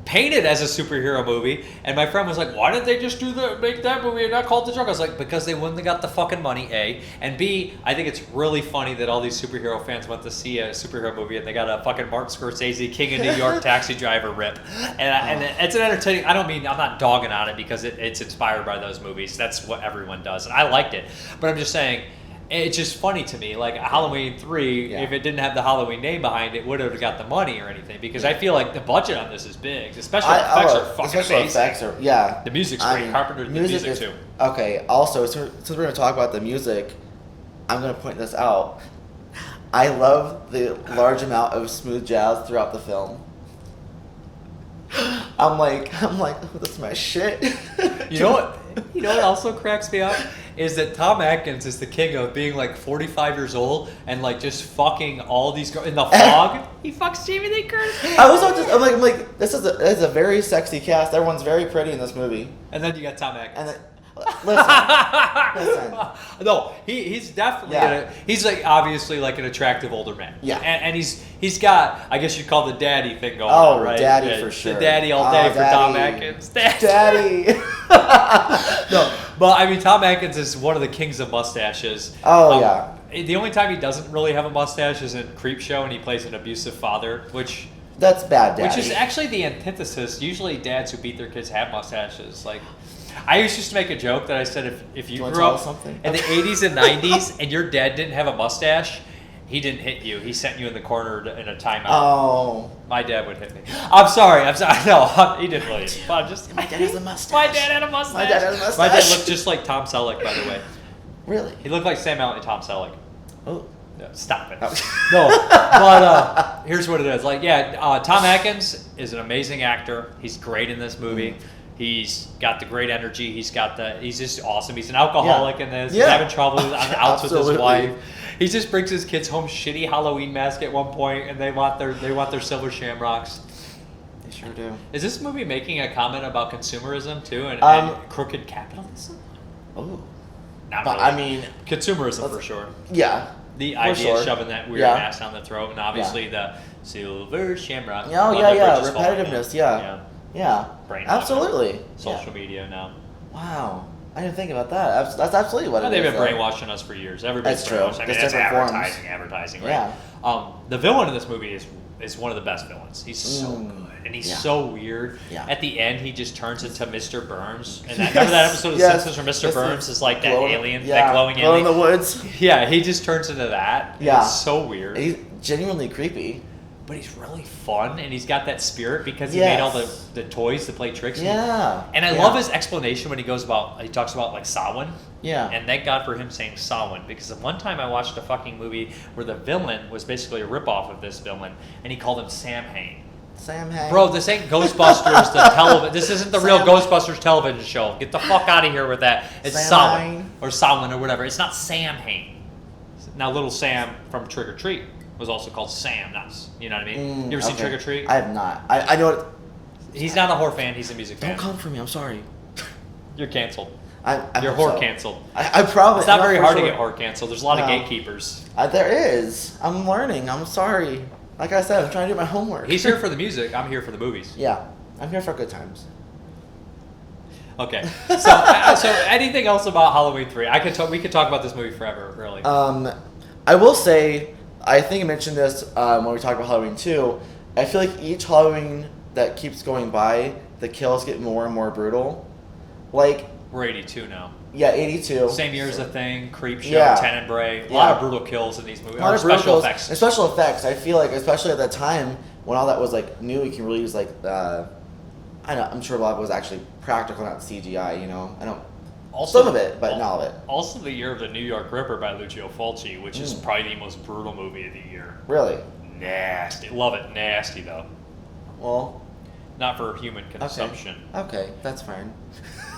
Speaker 3: painted as a superhero movie. And my friend was like, why didn't they just make that movie and not call it the Joker? I was like, because they wouldn't have got the fucking money, A. And B, I think it's really funny that all these superhero fans went to see a superhero movie and they got a fucking Martin Scorsese King of New York Taxi Driver rip. And it's an entertaining, I'm not dogging on it because it's inspired by those movies. That's what everyone does. And I liked it. But I'm just saying, it's just funny to me. Like Halloween 3, if it didn't have the Halloween name behind it, would have got the money or anything. Because I feel like the budget on this is big. The special effects are fucking amazing. The music's great. Carpenter did the music too.
Speaker 4: Okay, also, since we're going to talk about the music, I'm going to point this out. I love the large amount of smooth jazz throughout the film. I'm like, oh, that's my shit.
Speaker 3: You know what also cracks me up is that Tom Atkins is the king of being like 45 years old and like just fucking all these girls in the fog. He fucks Jamie Lee Curtis.
Speaker 4: I'm like, this is a very sexy cast. Everyone's very pretty in this movie.
Speaker 3: And then you got Tom Atkins.
Speaker 4: Listen.
Speaker 3: No, he's definitely he's like obviously like an attractive older man.
Speaker 4: Yeah.
Speaker 3: And he's got, I guess you'd call the daddy thing going on, right?
Speaker 4: Daddy for sure.
Speaker 3: The daddy all day for Tom Atkins.
Speaker 4: Daddy.
Speaker 3: No, but I mean Tom Atkins is one of the kings of mustaches. The only time he doesn't really have a mustache is in Creepshow, and he plays an abusive father, which
Speaker 4: that's bad daddy.
Speaker 3: Which is actually the antithesis. Usually dads who beat their kids have mustaches. Like I used to make a joke that I said if you grew up in the 80s and 90s and your dad didn't have a mustache, he didn't hit you. He sent you in the corner in a timeout.
Speaker 4: Oh.
Speaker 3: My dad would hit me. I'm sorry. No, he didn't really. But
Speaker 4: my dad has a mustache.
Speaker 3: My dad had a mustache. My dad looked just like Tom Selleck, by the way.
Speaker 4: Really?
Speaker 3: He looked like Sam Allen and Tom Selleck.
Speaker 4: Oh.
Speaker 3: No, stop it. No, but here's what it is. Like, Tom Atkins is an amazing actor. He's great in this movie. He's got the great energy. He's just awesome. He's an alcoholic in this. He's having trouble on the outs with his wife. He just brings his kids home shitty Halloween mask at one point, and they want their silver shamrocks.
Speaker 4: They sure do.
Speaker 3: Is this movie making a comment about consumerism too and crooked capitalism?
Speaker 4: Oh,
Speaker 3: not really.
Speaker 4: I mean,
Speaker 3: consumerism for sure.
Speaker 4: Yeah.
Speaker 3: The idea of shoving that weird mask down the throat, and obviously the silver shamrock.
Speaker 4: Oh repetitiveness. Yeah.
Speaker 3: Brain
Speaker 4: absolutely.
Speaker 3: Social media now.
Speaker 4: Wow. I didn't think about that. That's absolutely what it is.
Speaker 3: They've been brainwashing us for years. Everybody's brainwashed. I mean, that's advertising, right?
Speaker 4: Yeah.
Speaker 3: The villain in this movie is one of the best villains. He's so good. And he's so weird. Yeah. At the end, he just turns into Mr. Burns. And remember that episode of Simpsons where Mr. Burns is like that alien, that glowing alien?
Speaker 4: Glow in the woods.
Speaker 3: Yeah, he just turns into that. Yeah. It's so weird.
Speaker 4: He's genuinely creepy.
Speaker 3: But he's really fun, and he's got that spirit because he made all the toys to play tricks.
Speaker 4: Yeah.
Speaker 3: And I love his explanation when he talks about like Samhain.
Speaker 4: Yeah.
Speaker 3: And thank God for him saying Samhain, because one time I watched a fucking movie where the villain was basically a ripoff of this villain, and he called him Samhain.
Speaker 4: Samhain.
Speaker 3: Bro, this ain't Ghostbusters, the television. This isn't the real Ghostbusters television show. Get the fuck out of here with that. It's Samhain or Samhain or whatever. It's not Samhain. Now, little Sam from Trick or Treat was also called Sam, you know what I mean? You ever seen Trick or Treat?
Speaker 4: I have not. I know it.
Speaker 3: He's not a horror fan, he's a music fan.
Speaker 4: Don't come for me, I'm sorry.
Speaker 3: You're canceled.
Speaker 4: You're
Speaker 3: horror canceled.
Speaker 4: I probably.
Speaker 3: It's not very hard to get horror canceled. There's a lot of gatekeepers.
Speaker 4: There is. I'm learning. I'm sorry. Like I said, I'm trying to do my homework.
Speaker 3: He's here for the music. I'm here for the movies.
Speaker 4: Yeah. I'm here for good times.
Speaker 3: Okay. So anything else about Halloween 3? We could talk about this movie forever, really.
Speaker 4: I will say, I think I mentioned this when we talked about Halloween 2. I feel like each Halloween that keeps going by, the kills get more and more brutal. Like,
Speaker 3: we're 82 now.
Speaker 4: Yeah, 82.
Speaker 3: Same year as The Thing, Creepshow, Tenebrae. A lot of brutal kills in these movies.
Speaker 4: A lot of
Speaker 3: special effects.
Speaker 4: And special effects. I feel like, especially at that time, when all that was like new, you can really use like I'm sure a lot of it was actually practical, not CGI. You know, some of it, but not all of it.
Speaker 3: Also, the year of the New York Ripper by Lucio Fulci, which is probably the most brutal movie of the year.
Speaker 4: Really?
Speaker 3: Nasty. Love it. Nasty though.
Speaker 4: Well,
Speaker 3: not for human consumption.
Speaker 4: Okay, that's fine.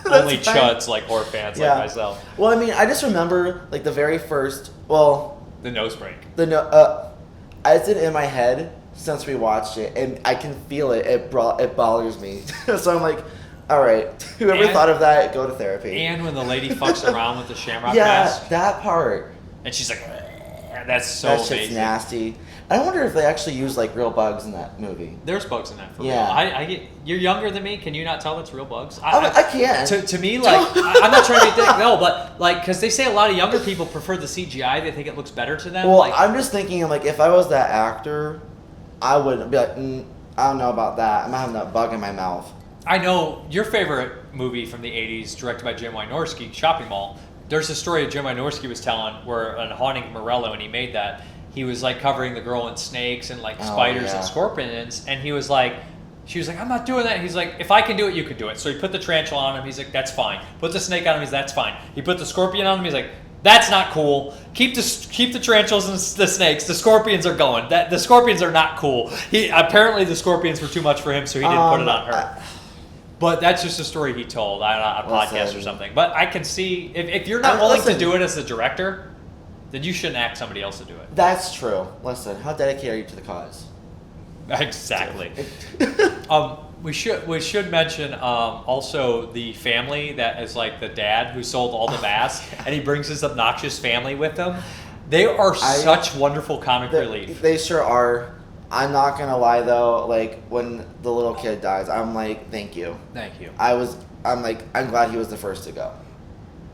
Speaker 3: Only chuds like horror fans like myself.
Speaker 4: Well, I mean, I just remember like the very first. Well,
Speaker 3: the nose break.
Speaker 4: It's in my head since we watched it, and I can feel it. It bothers me. So I'm like, all right, whoever thought of that, go to therapy.
Speaker 3: And when the lady fucks around with the shamrock mask.
Speaker 4: Yeah, that part.
Speaker 3: And she's like, that's so
Speaker 4: that
Speaker 3: amazing.
Speaker 4: Shit's nasty. I wonder if they actually used like real bugs in that movie.
Speaker 3: There's bugs in that for real. You're younger than me. Can you not tell it's real bugs?
Speaker 4: I can.
Speaker 3: To me, like, I'm not trying to be dick, no, but like, because they say a lot of younger people prefer the CGI. They think it looks better to them.
Speaker 4: Well,
Speaker 3: like,
Speaker 4: I'm just thinking, like, if I was that actor, I would be like, I don't know about that. I'm not having that bug in my mouth.
Speaker 3: I know your favorite movie from the 80s, directed by Jim Wynorski, Shopping Mall. there's a story Jim Wynorski was telling where on Haunting Morello, when he made that, he was like covering the girl in snakes and like spiders and scorpions, and he was like, she was like, I'm not doing that. He's like, if I can do it, you can do it. So he put the tarantula on him. He's like, that's fine. Put the snake on him. He's that's fine. He put the scorpion on him. He's like, that's not cool. Keep the tarantulas and the snakes. The scorpions are going. The scorpions are not cool. Apparently the scorpions were too much for him, so he didn't put it on her. But that's just a story he told on a podcast or something. But I can see if you're not willing to do it as the director, then you shouldn't ask somebody else to do it.
Speaker 4: That's true. Listen, how dedicated are you to the cause?
Speaker 3: Exactly. We should mention also the family that is like the dad who sold all the masks, and he brings his obnoxious family with him. They are such wonderful comic relief.
Speaker 4: They sure are. I'm not gonna lie though, like when the little kid dies, I'm like, thank you.
Speaker 3: Thank you.
Speaker 4: I'm glad he was the first to go.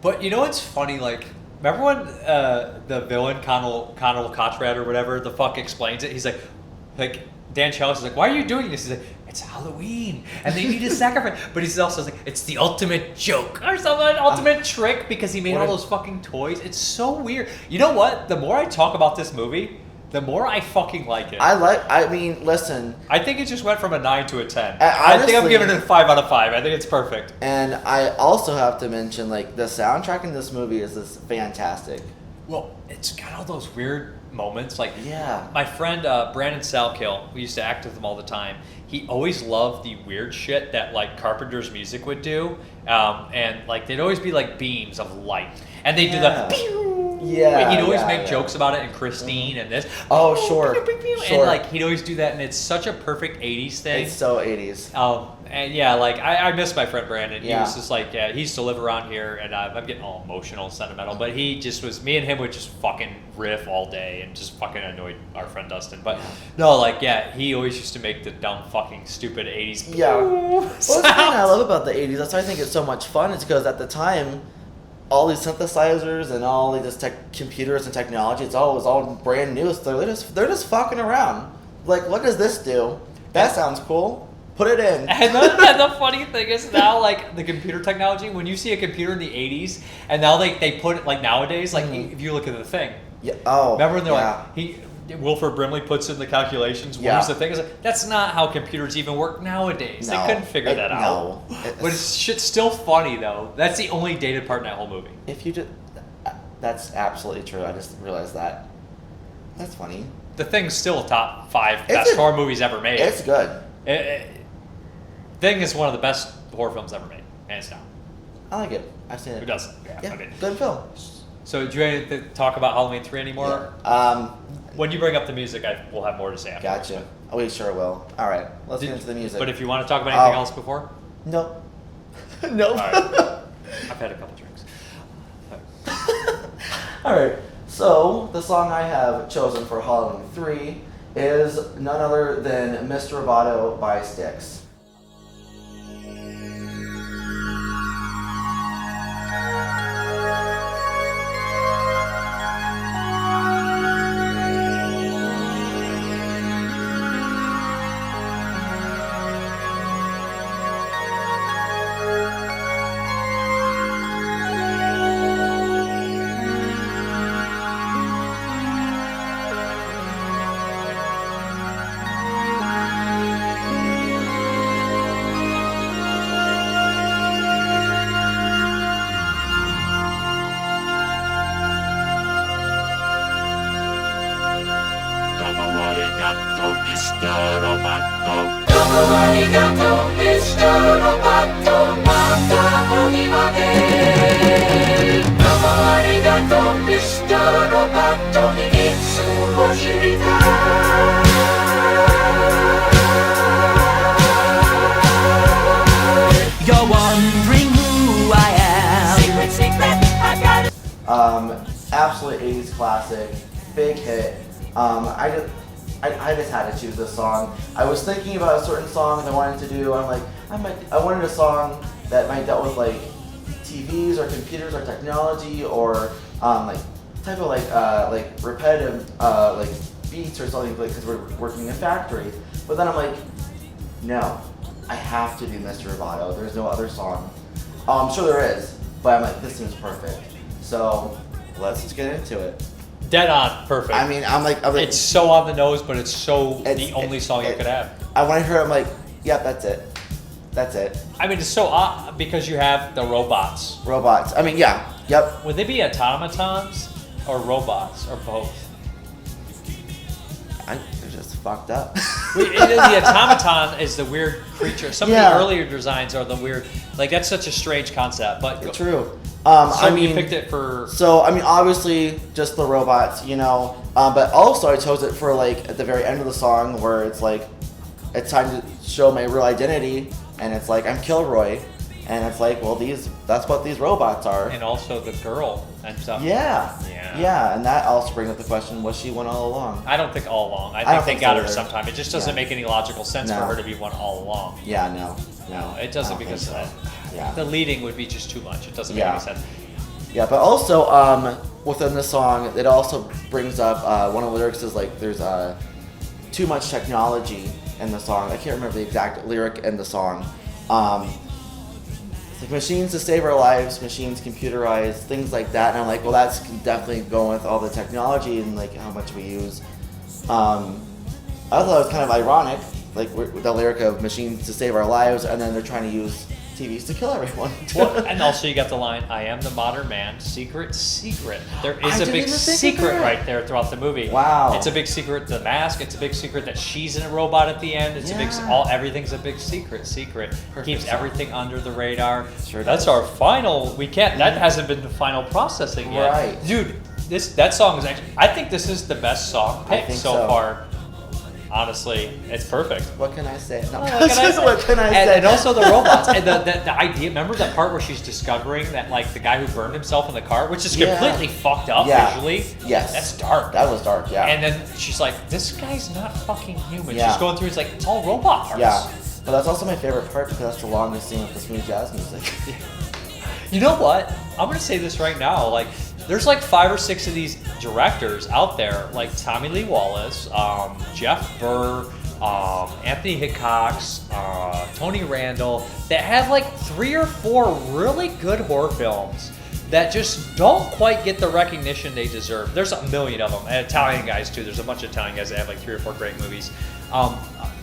Speaker 3: But you know what's funny? Like, remember when the villain Connell Cottrad or whatever the fuck explains it? He's like Dan Chalice is like, why are you doing this? He's like, it's Halloween and they need a sacrifice. But he's also like, it's the ultimate joke or something, ultimate trick, because he made all those fucking toys. It's so weird. You know what? The more I talk about this movie, the more I fucking like it.
Speaker 4: I mean, listen.
Speaker 3: I think it just went from a 9 to a 10.
Speaker 4: Honestly,
Speaker 3: I think I'm giving it a 5 out of 5. I think it's perfect.
Speaker 4: And I also have to mention, like, the soundtrack in this movie is fantastic.
Speaker 3: Well, it's got all those weird moments. Like,
Speaker 4: yeah.
Speaker 3: My friend Brandon Salkill, who used to act with him all the time, he always loved the weird shit that, like, Carpenter's music would do. And, like, they'd always be, like, beams of light. And they'd do the... pew.
Speaker 4: Yeah,
Speaker 3: he'd always make jokes about it, and Christine and this.
Speaker 4: Oh, sure.
Speaker 3: And like he'd always do that, and it's such a perfect 80s thing.
Speaker 4: It's so 80s.
Speaker 3: And yeah, like I miss my friend Brandon. He was just like, he used to live around here, and I'm getting all emotional and sentimental, but he just was, me and him would just fucking riff all day and just fucking annoyed our friend Dustin. But no, like, he always used to make the dumb fucking stupid 80s.
Speaker 4: Yeah. Well, that's the thing I love about the 80s. That's why I think it's so much fun. It's because at the time, all these synthesizers and all these computers and technology, it was all brand new. So they're just fucking around. Like, what does this do? That sounds cool. Put it in.
Speaker 3: And the funny thing is now, like, the computer technology, when you see a computer in the 80s, and now they put it, like, nowadays, like, if you look at the thing.
Speaker 4: Yeah. Oh,
Speaker 3: remember when they're like, Wilford Brimley puts in the calculations. Where's the thing? Is like, that's not how computers even work nowadays.
Speaker 4: No,
Speaker 3: they couldn't figure that out. But shit's still funny though. That's the only dated part in that whole movie.
Speaker 4: That's absolutely true. I just realized that. That's funny.
Speaker 3: The Thing's still a top 5 best horror movies ever made.
Speaker 4: It's good.
Speaker 3: Thing is one of the best horror films ever made, hands down.
Speaker 4: I like it. I've seen it.
Speaker 3: Who doesn't?
Speaker 4: Yeah,
Speaker 3: I mean,
Speaker 4: good film.
Speaker 3: So do you want to talk about Halloween 3 anymore?
Speaker 4: Yeah.
Speaker 3: When you bring up the music, we'll have more to say after.
Speaker 4: Gotcha. Oh, we sure will. All right, let's get into the music.
Speaker 3: But if you want to talk about anything else before?
Speaker 4: No. No.
Speaker 3: All right. I've had a couple drinks.
Speaker 4: All right. So the song I have chosen for Halloween 3 is none other than Mr. Roboto by Styx. Absolute 80s classic, big hit. I just had to choose this song. I was thinking about a certain song that I wanted to do. I wanted a song that might dealt with like TVs or computers or technology or like type of like repetitive like beats or something, like because we're working in a factory. But then I'm like, no, I have to do Mr. Roboto. There's no other song. I'm sure there is, but I'm like, this seems perfect. So let's just get into it.
Speaker 3: Dead on, perfect.
Speaker 4: I mean, I'm like
Speaker 3: it's so on the nose, but it's the only song you could have.
Speaker 4: When I heard it, I'm like, yeah, that's it. That's it.
Speaker 3: I mean, it's so odd because you have the robots.
Speaker 4: Robots. I mean, yeah. Yep.
Speaker 3: Would they be automatons or robots or both?
Speaker 4: They're just fucked up.
Speaker 3: The automaton is the weird creature. Some of the earlier designs are the weird. Like, that's such a strange concept. But
Speaker 4: true.
Speaker 3: So you picked it for.
Speaker 4: So I mean, obviously, just the robots, you know. But also, I chose it for like at the very end of the song where it's like, it's time to show my real identity, and it's like I'm Kilroy, and it's like, well, that's what these robots are.
Speaker 3: And also the girl and stuff.
Speaker 4: Yeah, and that also brings up the question: was she one all along?
Speaker 3: I don't think all along. I think they got her
Speaker 4: so
Speaker 3: sometime. It just doesn't make any logical sense for her to be one all along.
Speaker 4: Yeah, no.
Speaker 3: It doesn't because the leading would be just too much. It doesn't make any sense.
Speaker 4: Yeah, but also within the song, it also brings up one of the lyrics is like there's too much technology in the song. I can't remember the exact lyric in the song. It's like machines to save our lives, machines computerized, things like that. And I'm like, well, that's definitely going with all the technology and like how much we use. I thought it was kind of ironic, like with the lyric of machines to save our lives, and then they're trying to use TVs to kill everyone.
Speaker 3: Well, and also you got the line, I am the modern man, secret, secret. There is a big secret right there throughout the movie.
Speaker 4: Wow.
Speaker 3: It's a big secret, the mask. It's a big secret that she's in a robot at the end. It's a big, everything's a big secret. Perfect. Keeps everything under the radar.
Speaker 4: Sure
Speaker 3: That's our final, that hasn't been the final processing yet.
Speaker 4: Right.
Speaker 3: Dude, that song is actually, I think this is the best song picked so far. Honestly, it's perfect.
Speaker 4: What can I say? No.
Speaker 3: What can I say? And also the robots. And the idea, remember that part where she's discovering that, like, the guy who burned himself in the car, which is completely fucked up visually?
Speaker 4: Yes.
Speaker 3: That's dark.
Speaker 4: That was dark, yeah.
Speaker 3: And then she's like, this guy's not fucking human. She's going through, it's like, it's all robot parts.
Speaker 4: Yeah. But that's also my favorite part because that's the longest scene with the smooth jazz music.
Speaker 3: You know what? I'm going to say this right now. Like, there's like 5 or 6 of these directors out there, like Tommy Lee Wallace, Jeff Burr, Anthony Hickox, Tony Randall, that have like 3 or 4 really good horror films that just don't quite get the recognition they deserve. There's a million of them, and Italian guys too. There's a bunch of Italian guys that have like 3 or 4 great movies.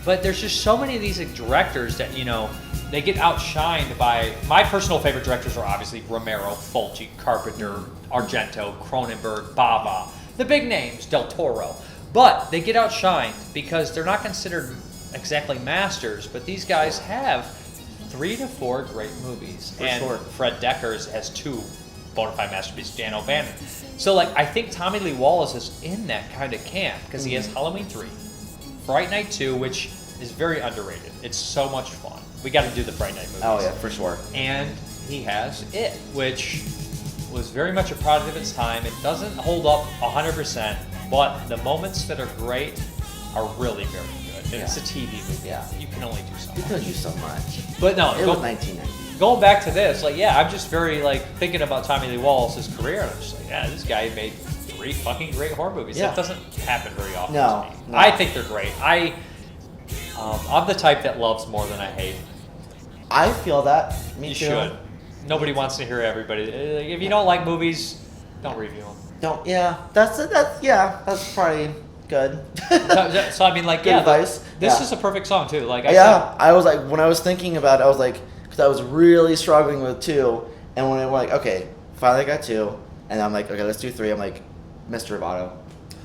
Speaker 3: But there's just so many of these like, directors that, you know, they get outshined by, my personal favorite directors are obviously Romero, Fulci, Carpenter, Argento, Cronenberg, Bava, the big names, Del Toro. But they get outshined because they're not considered exactly masters, but these guys have 3 to 4 great movies. And Fred Dekkers has 2 bona fide masterpieces, Dan O'Bannon. So like, I think Tommy Lee Wallace is in that kind of camp because he has Halloween 3, Fright Night 2, which is very underrated. It's so much fun. We got to do the Fright Night movies.
Speaker 4: Oh yeah, for sure.
Speaker 3: And he has It, which was very much a product of its time. It doesn't hold up 100%, but the moments that are great are really very good. And it's a TV movie.
Speaker 4: Yeah.
Speaker 3: You can only do so much.
Speaker 4: You could do so much.
Speaker 3: But no,
Speaker 4: it was 1990.
Speaker 3: Going back to this, like, yeah, I'm just very, like, thinking about Tommy Lee Wallace's career, and I'm just like, yeah, this guy made 3 fucking great horror movies.
Speaker 4: Yeah.
Speaker 3: That doesn't happen very often
Speaker 4: No.
Speaker 3: to me. I think they're great. I'm the type that loves more than I hate.
Speaker 4: I feel that. Me
Speaker 3: You
Speaker 4: too.
Speaker 3: should. Nobody wants to hear everybody. Like, if you don't like movies, don't review them.
Speaker 4: Don't. Yeah. That's probably good.
Speaker 3: So I mean, like,
Speaker 4: good advice.
Speaker 3: This is a perfect song too. Like,
Speaker 4: I was like, when I was thinking about it, I was like, because I was really struggling with 2, and when I went like, okay, finally got 2, and I'm like, okay, let's do 3. I'm like, Mr. Roboto.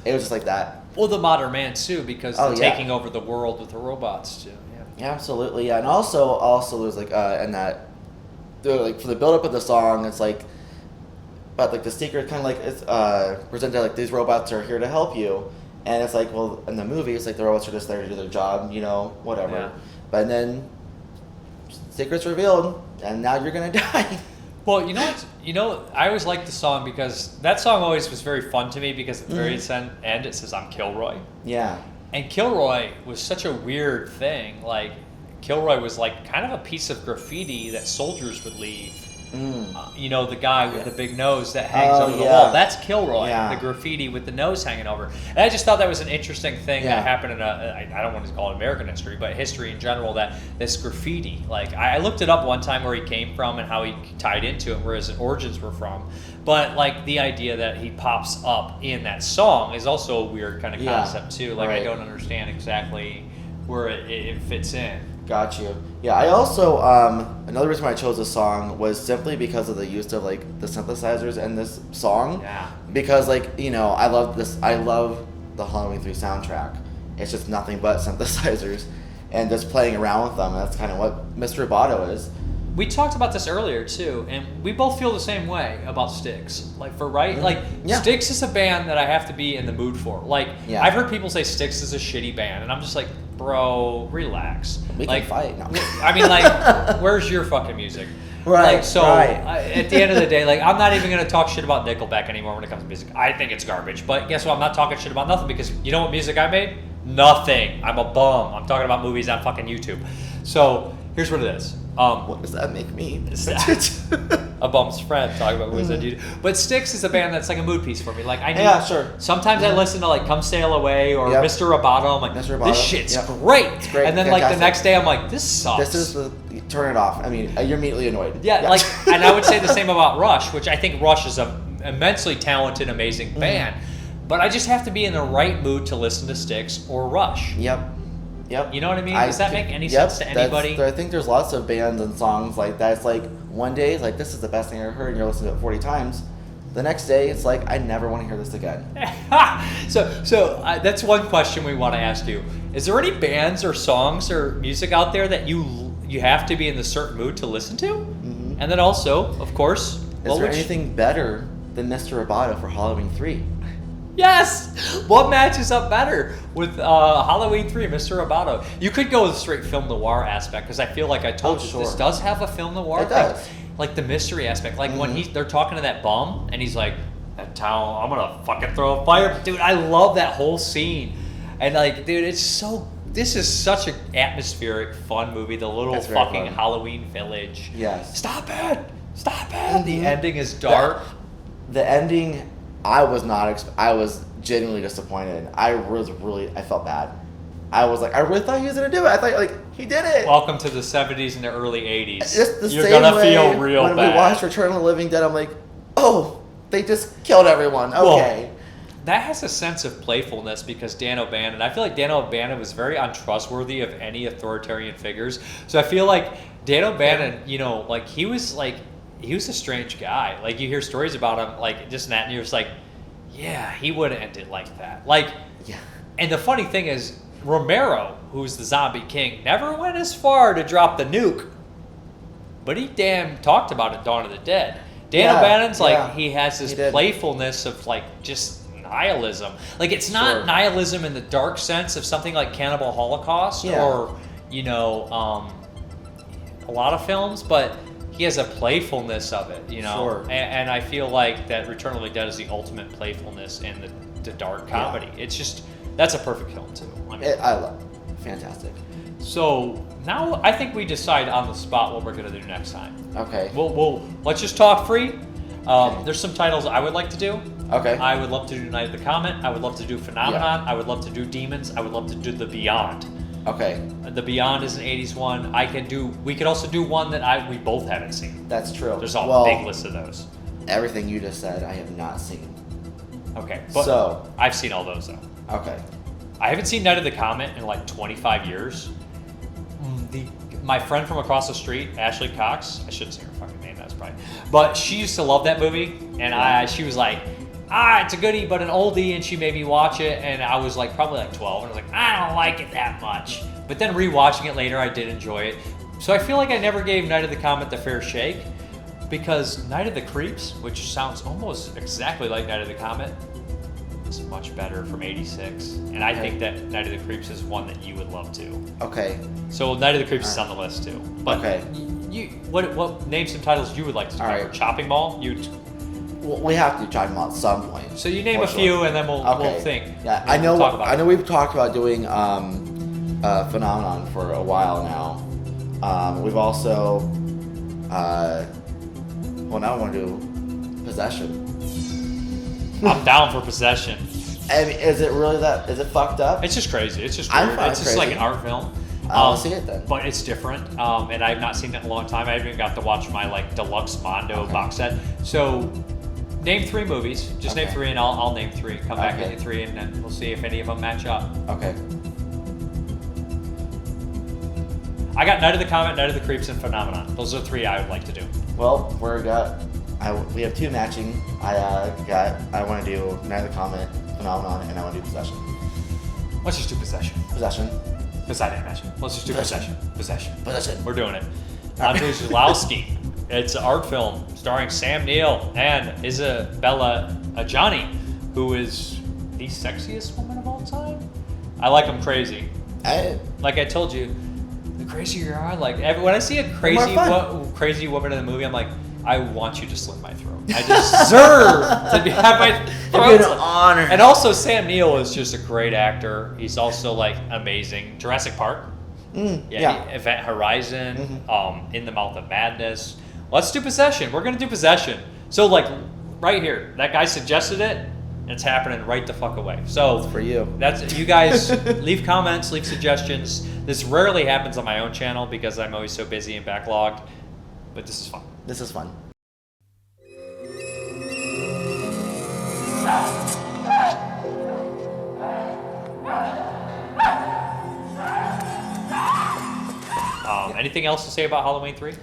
Speaker 4: It was just like that.
Speaker 3: Well, the Modern Man too, because they're taking over the world with the robots too.
Speaker 4: Yeah, absolutely. Yeah, and also there's like in that, like for the build up of the song, it's like, but like the secret kind of like it's presented like these robots are here to help you, and it's like, well, in the movie it's like the robots are just there to do their job, you know, whatever.
Speaker 3: Yeah.
Speaker 4: But then secret's revealed, and now you're gonna die.
Speaker 3: Well, you know what? You know, I always liked the song because that song always was very fun to me because at the very end it says, I'm Kilroy.
Speaker 4: Yeah.
Speaker 3: And Kilroy was such a weird thing. Like, Kilroy was like kind of a piece of graffiti that soldiers would leave You know, the guy with the big nose that hangs over the wall. That's Kilroy, the graffiti with the nose hanging over. And I just thought that was an interesting thing that happened in I don't want to call it American history, but history in general, that this graffiti. Like, I looked it up one time where he came from and how he tied into it, where his origins were from. But, like, the idea that he pops up in that song is also a weird kind of concept, too. Like, I don't understand exactly where it fits in.
Speaker 4: Got you. Yeah, I also, another reason why I chose this song was simply because of the use of, like, the synthesizers in this song.
Speaker 3: Yeah.
Speaker 4: Because, like, you know, I love the Halloween 3 soundtrack. It's just nothing but synthesizers and just playing around with them. That's kind of what Mr. Roboto is.
Speaker 3: We talked about this earlier, too, and we both feel the same way about Styx. Like, Styx is a band that I have to be in the mood for. Like, I've heard people say Styx is a shitty band, and I'm just like, bro, relax.
Speaker 4: We can fight. No.
Speaker 3: I mean, like, where's your fucking music?
Speaker 4: Right.
Speaker 3: Like, so, at the end of the day, like, I'm not even going to talk shit about Nickelback anymore when it comes to music. I think it's garbage. But guess what? I'm not talking shit about nothing, because you know what music I made? Nothing. I'm a bum. I'm talking about movies on fucking YouTube. So, here's what it is.
Speaker 4: What does that make me?
Speaker 3: A bum's friend talking about movies on YouTube. But Styx is a band that's like a mood piece for me. Like, I need,
Speaker 4: sure.
Speaker 3: Sometimes I listen to, like, Come Sail Away or Mr. Roboto. I'm like, this shit's great. It's great. And then,
Speaker 4: fantastic.
Speaker 3: Like, the next day I'm like, this sucks.
Speaker 4: This is turn it off. I mean, you're immediately annoyed.
Speaker 3: Yeah, like, and I would say the same about Rush, which I think Rush is an immensely talented, amazing band. But I just have to be in the right mood to listen to Styx or Rush.
Speaker 4: Yep.
Speaker 3: You know what I mean? Does that make any sense to anybody?
Speaker 4: I think there's lots of bands and songs like that. It's like one day, it's like, this is the best thing I ever heard, and you're listening to it 40 times. The next day, it's like, I never want to hear this again.
Speaker 3: So that's one question we want to ask you. Is there any bands or songs or music out there that you have to be in a certain mood to listen to? Mm-hmm. And then also, of course,
Speaker 4: is there anything better than Mr. Roboto for Halloween 3?
Speaker 3: Yes! What matches up better with Halloween 3, Mr. Roboto? You could go with a straight film noir aspect, because I feel like I told you this does have a film noir thing.
Speaker 4: Does.
Speaker 3: Like the mystery aspect. Like when they're talking to that bum, and he's like, that town, I'm gonna fucking throw a fire. Dude, I love that whole scene. And like, dude, this is such an atmospheric, fun movie. The little fucking Halloween village.
Speaker 4: Yes.
Speaker 3: Stop it! The ending is dark.
Speaker 4: The ending... I was genuinely disappointed. I felt bad. I was like, I really thought he was gonna do it. I thought, like, he did it.
Speaker 3: Welcome to the 70s and the early 80s.
Speaker 4: Just the
Speaker 3: You're
Speaker 4: same
Speaker 3: gonna
Speaker 4: way
Speaker 3: feel real
Speaker 4: when
Speaker 3: bad.
Speaker 4: we watched Return of the Living Dead, I'm like, oh, they just killed everyone. Okay.
Speaker 3: Well, that has a sense of playfulness, because Dan O'Bannon, I feel like Dan O'Bannon was very untrustworthy of any authoritarian figures. So I feel like Dan O'Bannon, you know, like, he was a strange guy. Like, you hear stories about him, like, just that, and you're just like, yeah, he wouldn't end it like that. Like, and the funny thing is, Romero, who's the zombie king, never went as far to drop the nuke, but he damn talked about it, Dawn of the Dead. Dan O'Bannon's like, he has this playfulness of, like, just nihilism. Like, it's not nihilism in the dark sense of something like Cannibal Holocaust or, you know, a lot of films, but he has a playfulness of it, you know? And I feel like that Return of the Dead is the ultimate playfulness in the dark comedy. It's just, that's a perfect film, too. I mean,
Speaker 4: I love it. Fantastic.
Speaker 3: So now I think we decide on the spot what we're going to do next time.
Speaker 4: Okay.
Speaker 3: Let's just talk free. There's some titles I would like to do.
Speaker 4: Okay.
Speaker 3: I would love to do Night of the Comet. I would love to do Phenomenon. I would love to do Demons. I would love to do The Beyond.
Speaker 4: Okay.
Speaker 3: The Beyond is an 80s one. We could also do one that we both haven't seen.
Speaker 4: That's true.
Speaker 3: There's a big list of those.
Speaker 4: Everything you just said, I have not seen.
Speaker 3: Okay. But I've seen all those, though.
Speaker 4: Okay.
Speaker 3: I haven't seen Night of the Comet in like 25 years. My friend from across the street, Ashley Cox, I shouldn't say her fucking name, that's probably, but she used to love that movie, and she was like, it's a goodie, but an oldie, and she made me watch it, and I was like probably like 12, and I was like, I don't like it that much. But then rewatching it later, I did enjoy it. So I feel like I never gave Night of the Comet the fair shake, because Night of the Creeps, which sounds almost exactly like Night of the Comet, is much better from '86, and I think that Night of the Creeps is one that you would love too.
Speaker 4: Okay.
Speaker 3: So Night of the Creeps is on the list too. But what name some titles you would like to do?
Speaker 4: Right.
Speaker 3: Chopping Mall?
Speaker 4: We have to talk about at some point.
Speaker 3: So you name a few, and then we'll think.
Speaker 4: Yeah, I know we've talked about doing Phenomenon for a while now. We've also Well, now I want to do Possession.
Speaker 3: I'm down for Possession.
Speaker 4: I mean, is it really that? Is it fucked up?
Speaker 3: It's just crazy. It's just
Speaker 4: I'm
Speaker 3: weird.
Speaker 4: fine
Speaker 3: It's
Speaker 4: with
Speaker 3: just like
Speaker 4: crazy.
Speaker 3: an art film.
Speaker 4: I'll see it then.
Speaker 3: But it's different, and I've not seen it in a long time. I haven't even got to watch my like deluxe Mondo box set. So, name 3 movies. Just name 3, and I'll name 3. Come back
Speaker 4: Okay.
Speaker 3: at 3, and then we'll see if any of them match up.
Speaker 4: Okay.
Speaker 3: I got Night of the Comet, Night of the Creeps, and Phenomenon. Those are 3 I would like to do.
Speaker 4: Well, we have 2 matching. I want to do Night of the Comet, Phenomenon, and I want to do Possession.
Speaker 3: Let's just do Possession.
Speaker 4: Possession.
Speaker 3: Because I didn't mention. Let's just do Possession. Possession.
Speaker 4: Possession.
Speaker 3: We're doing it. Andrzej Zulawski. It's an art film starring Sam Neill and Isabella Adjani, who is the sexiest woman of all time. I like them crazy. Like I told you, the crazier you are, like when I see a crazy woman in the movie, I'm like, I want you to slit my throat. I deserve to have my throat.
Speaker 4: It'd be an honor.
Speaker 3: And also, Sam Neill is just a great actor. He's also like amazing. Jurassic Park. Event Horizon. In the Mouth of Madness. Let's do Possession. We're gonna do Possession. So like right here, that guy suggested it. And it's happening right the fuck away. So
Speaker 4: for you.
Speaker 3: That's you guys. Leave comments. Leave suggestions. This rarely happens on my own channel because I'm always so busy and backlogged. But this is fun.
Speaker 4: This is fun.
Speaker 3: Anything else to say about Halloween 3?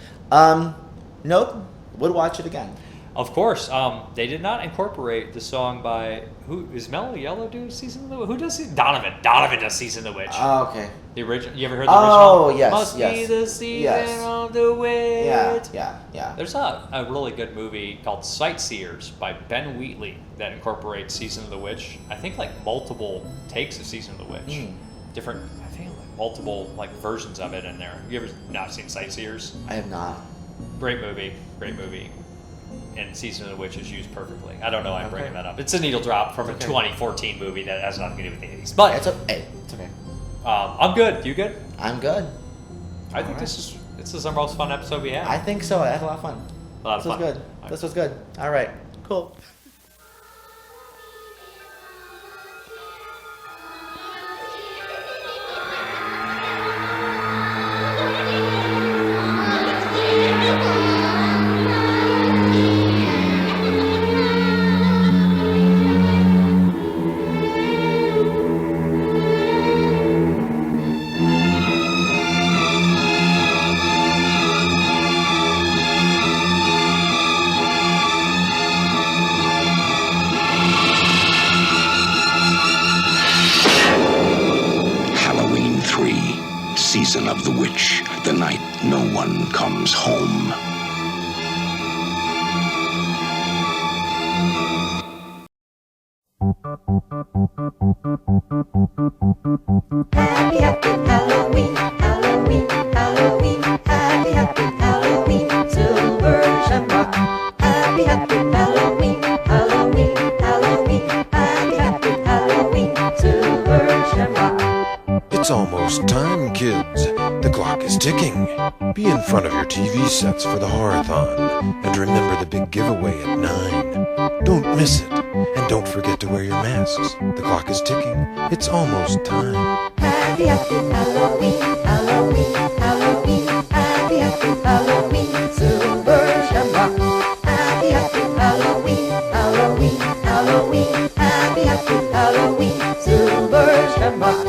Speaker 4: Nope. Would watch it again.
Speaker 3: Of course. They did not incorporate the song by who is Mellow Yellow do Season of the Witch? Who does it? Donovan. Donovan does Season of the Witch.
Speaker 4: Oh, okay.
Speaker 3: The original. You ever heard the original?
Speaker 4: Oh, yes.
Speaker 3: Must
Speaker 4: yes.
Speaker 3: be the season
Speaker 4: yes.
Speaker 3: of the witch.
Speaker 4: Yeah.
Speaker 3: There's a really good movie called Sightseers by Ben Wheatley that incorporates Season of the Witch. I think like multiple takes of Season of the Witch. Different, I think like multiple like versions of it in there. Have you ever not seen Sightseers?
Speaker 4: I have not.
Speaker 3: Great movie. And Season of the Witch is used perfectly. I don't know why I'm bringing that up. It's a needle drop from a 2014 movie that has nothing to do with the 80s. But
Speaker 4: it's okay.
Speaker 3: I'm good. You good?
Speaker 4: I'm good.
Speaker 3: I think this is our most fun episode we had.
Speaker 4: I think so. I had a lot of fun.
Speaker 3: A lot of fun.
Speaker 4: This was good. This was good. All right. Cool.
Speaker 5: Season of the Witch, the night no one comes home.
Speaker 6: Happy, happy Halloween, Halloween, Halloween. Happy, happy Halloween, silver shamrock. Happy, happy Halloween, Halloween, Halloween. Happy, happy Halloween, silver shamrock.
Speaker 7: It's almost time, kids. The clock is ticking. Be in front of your TV sets for the Horathon. And remember the big giveaway at 9. Don't miss it. And don't forget to wear your masks. The clock is ticking. It's almost time.
Speaker 6: Happy, happy Halloween, Halloween, Halloween. Happy, happy Halloween, silver shamrock. Happy, happy Halloween, Halloween, Halloween. Happy, happy Halloween, silver shamrock.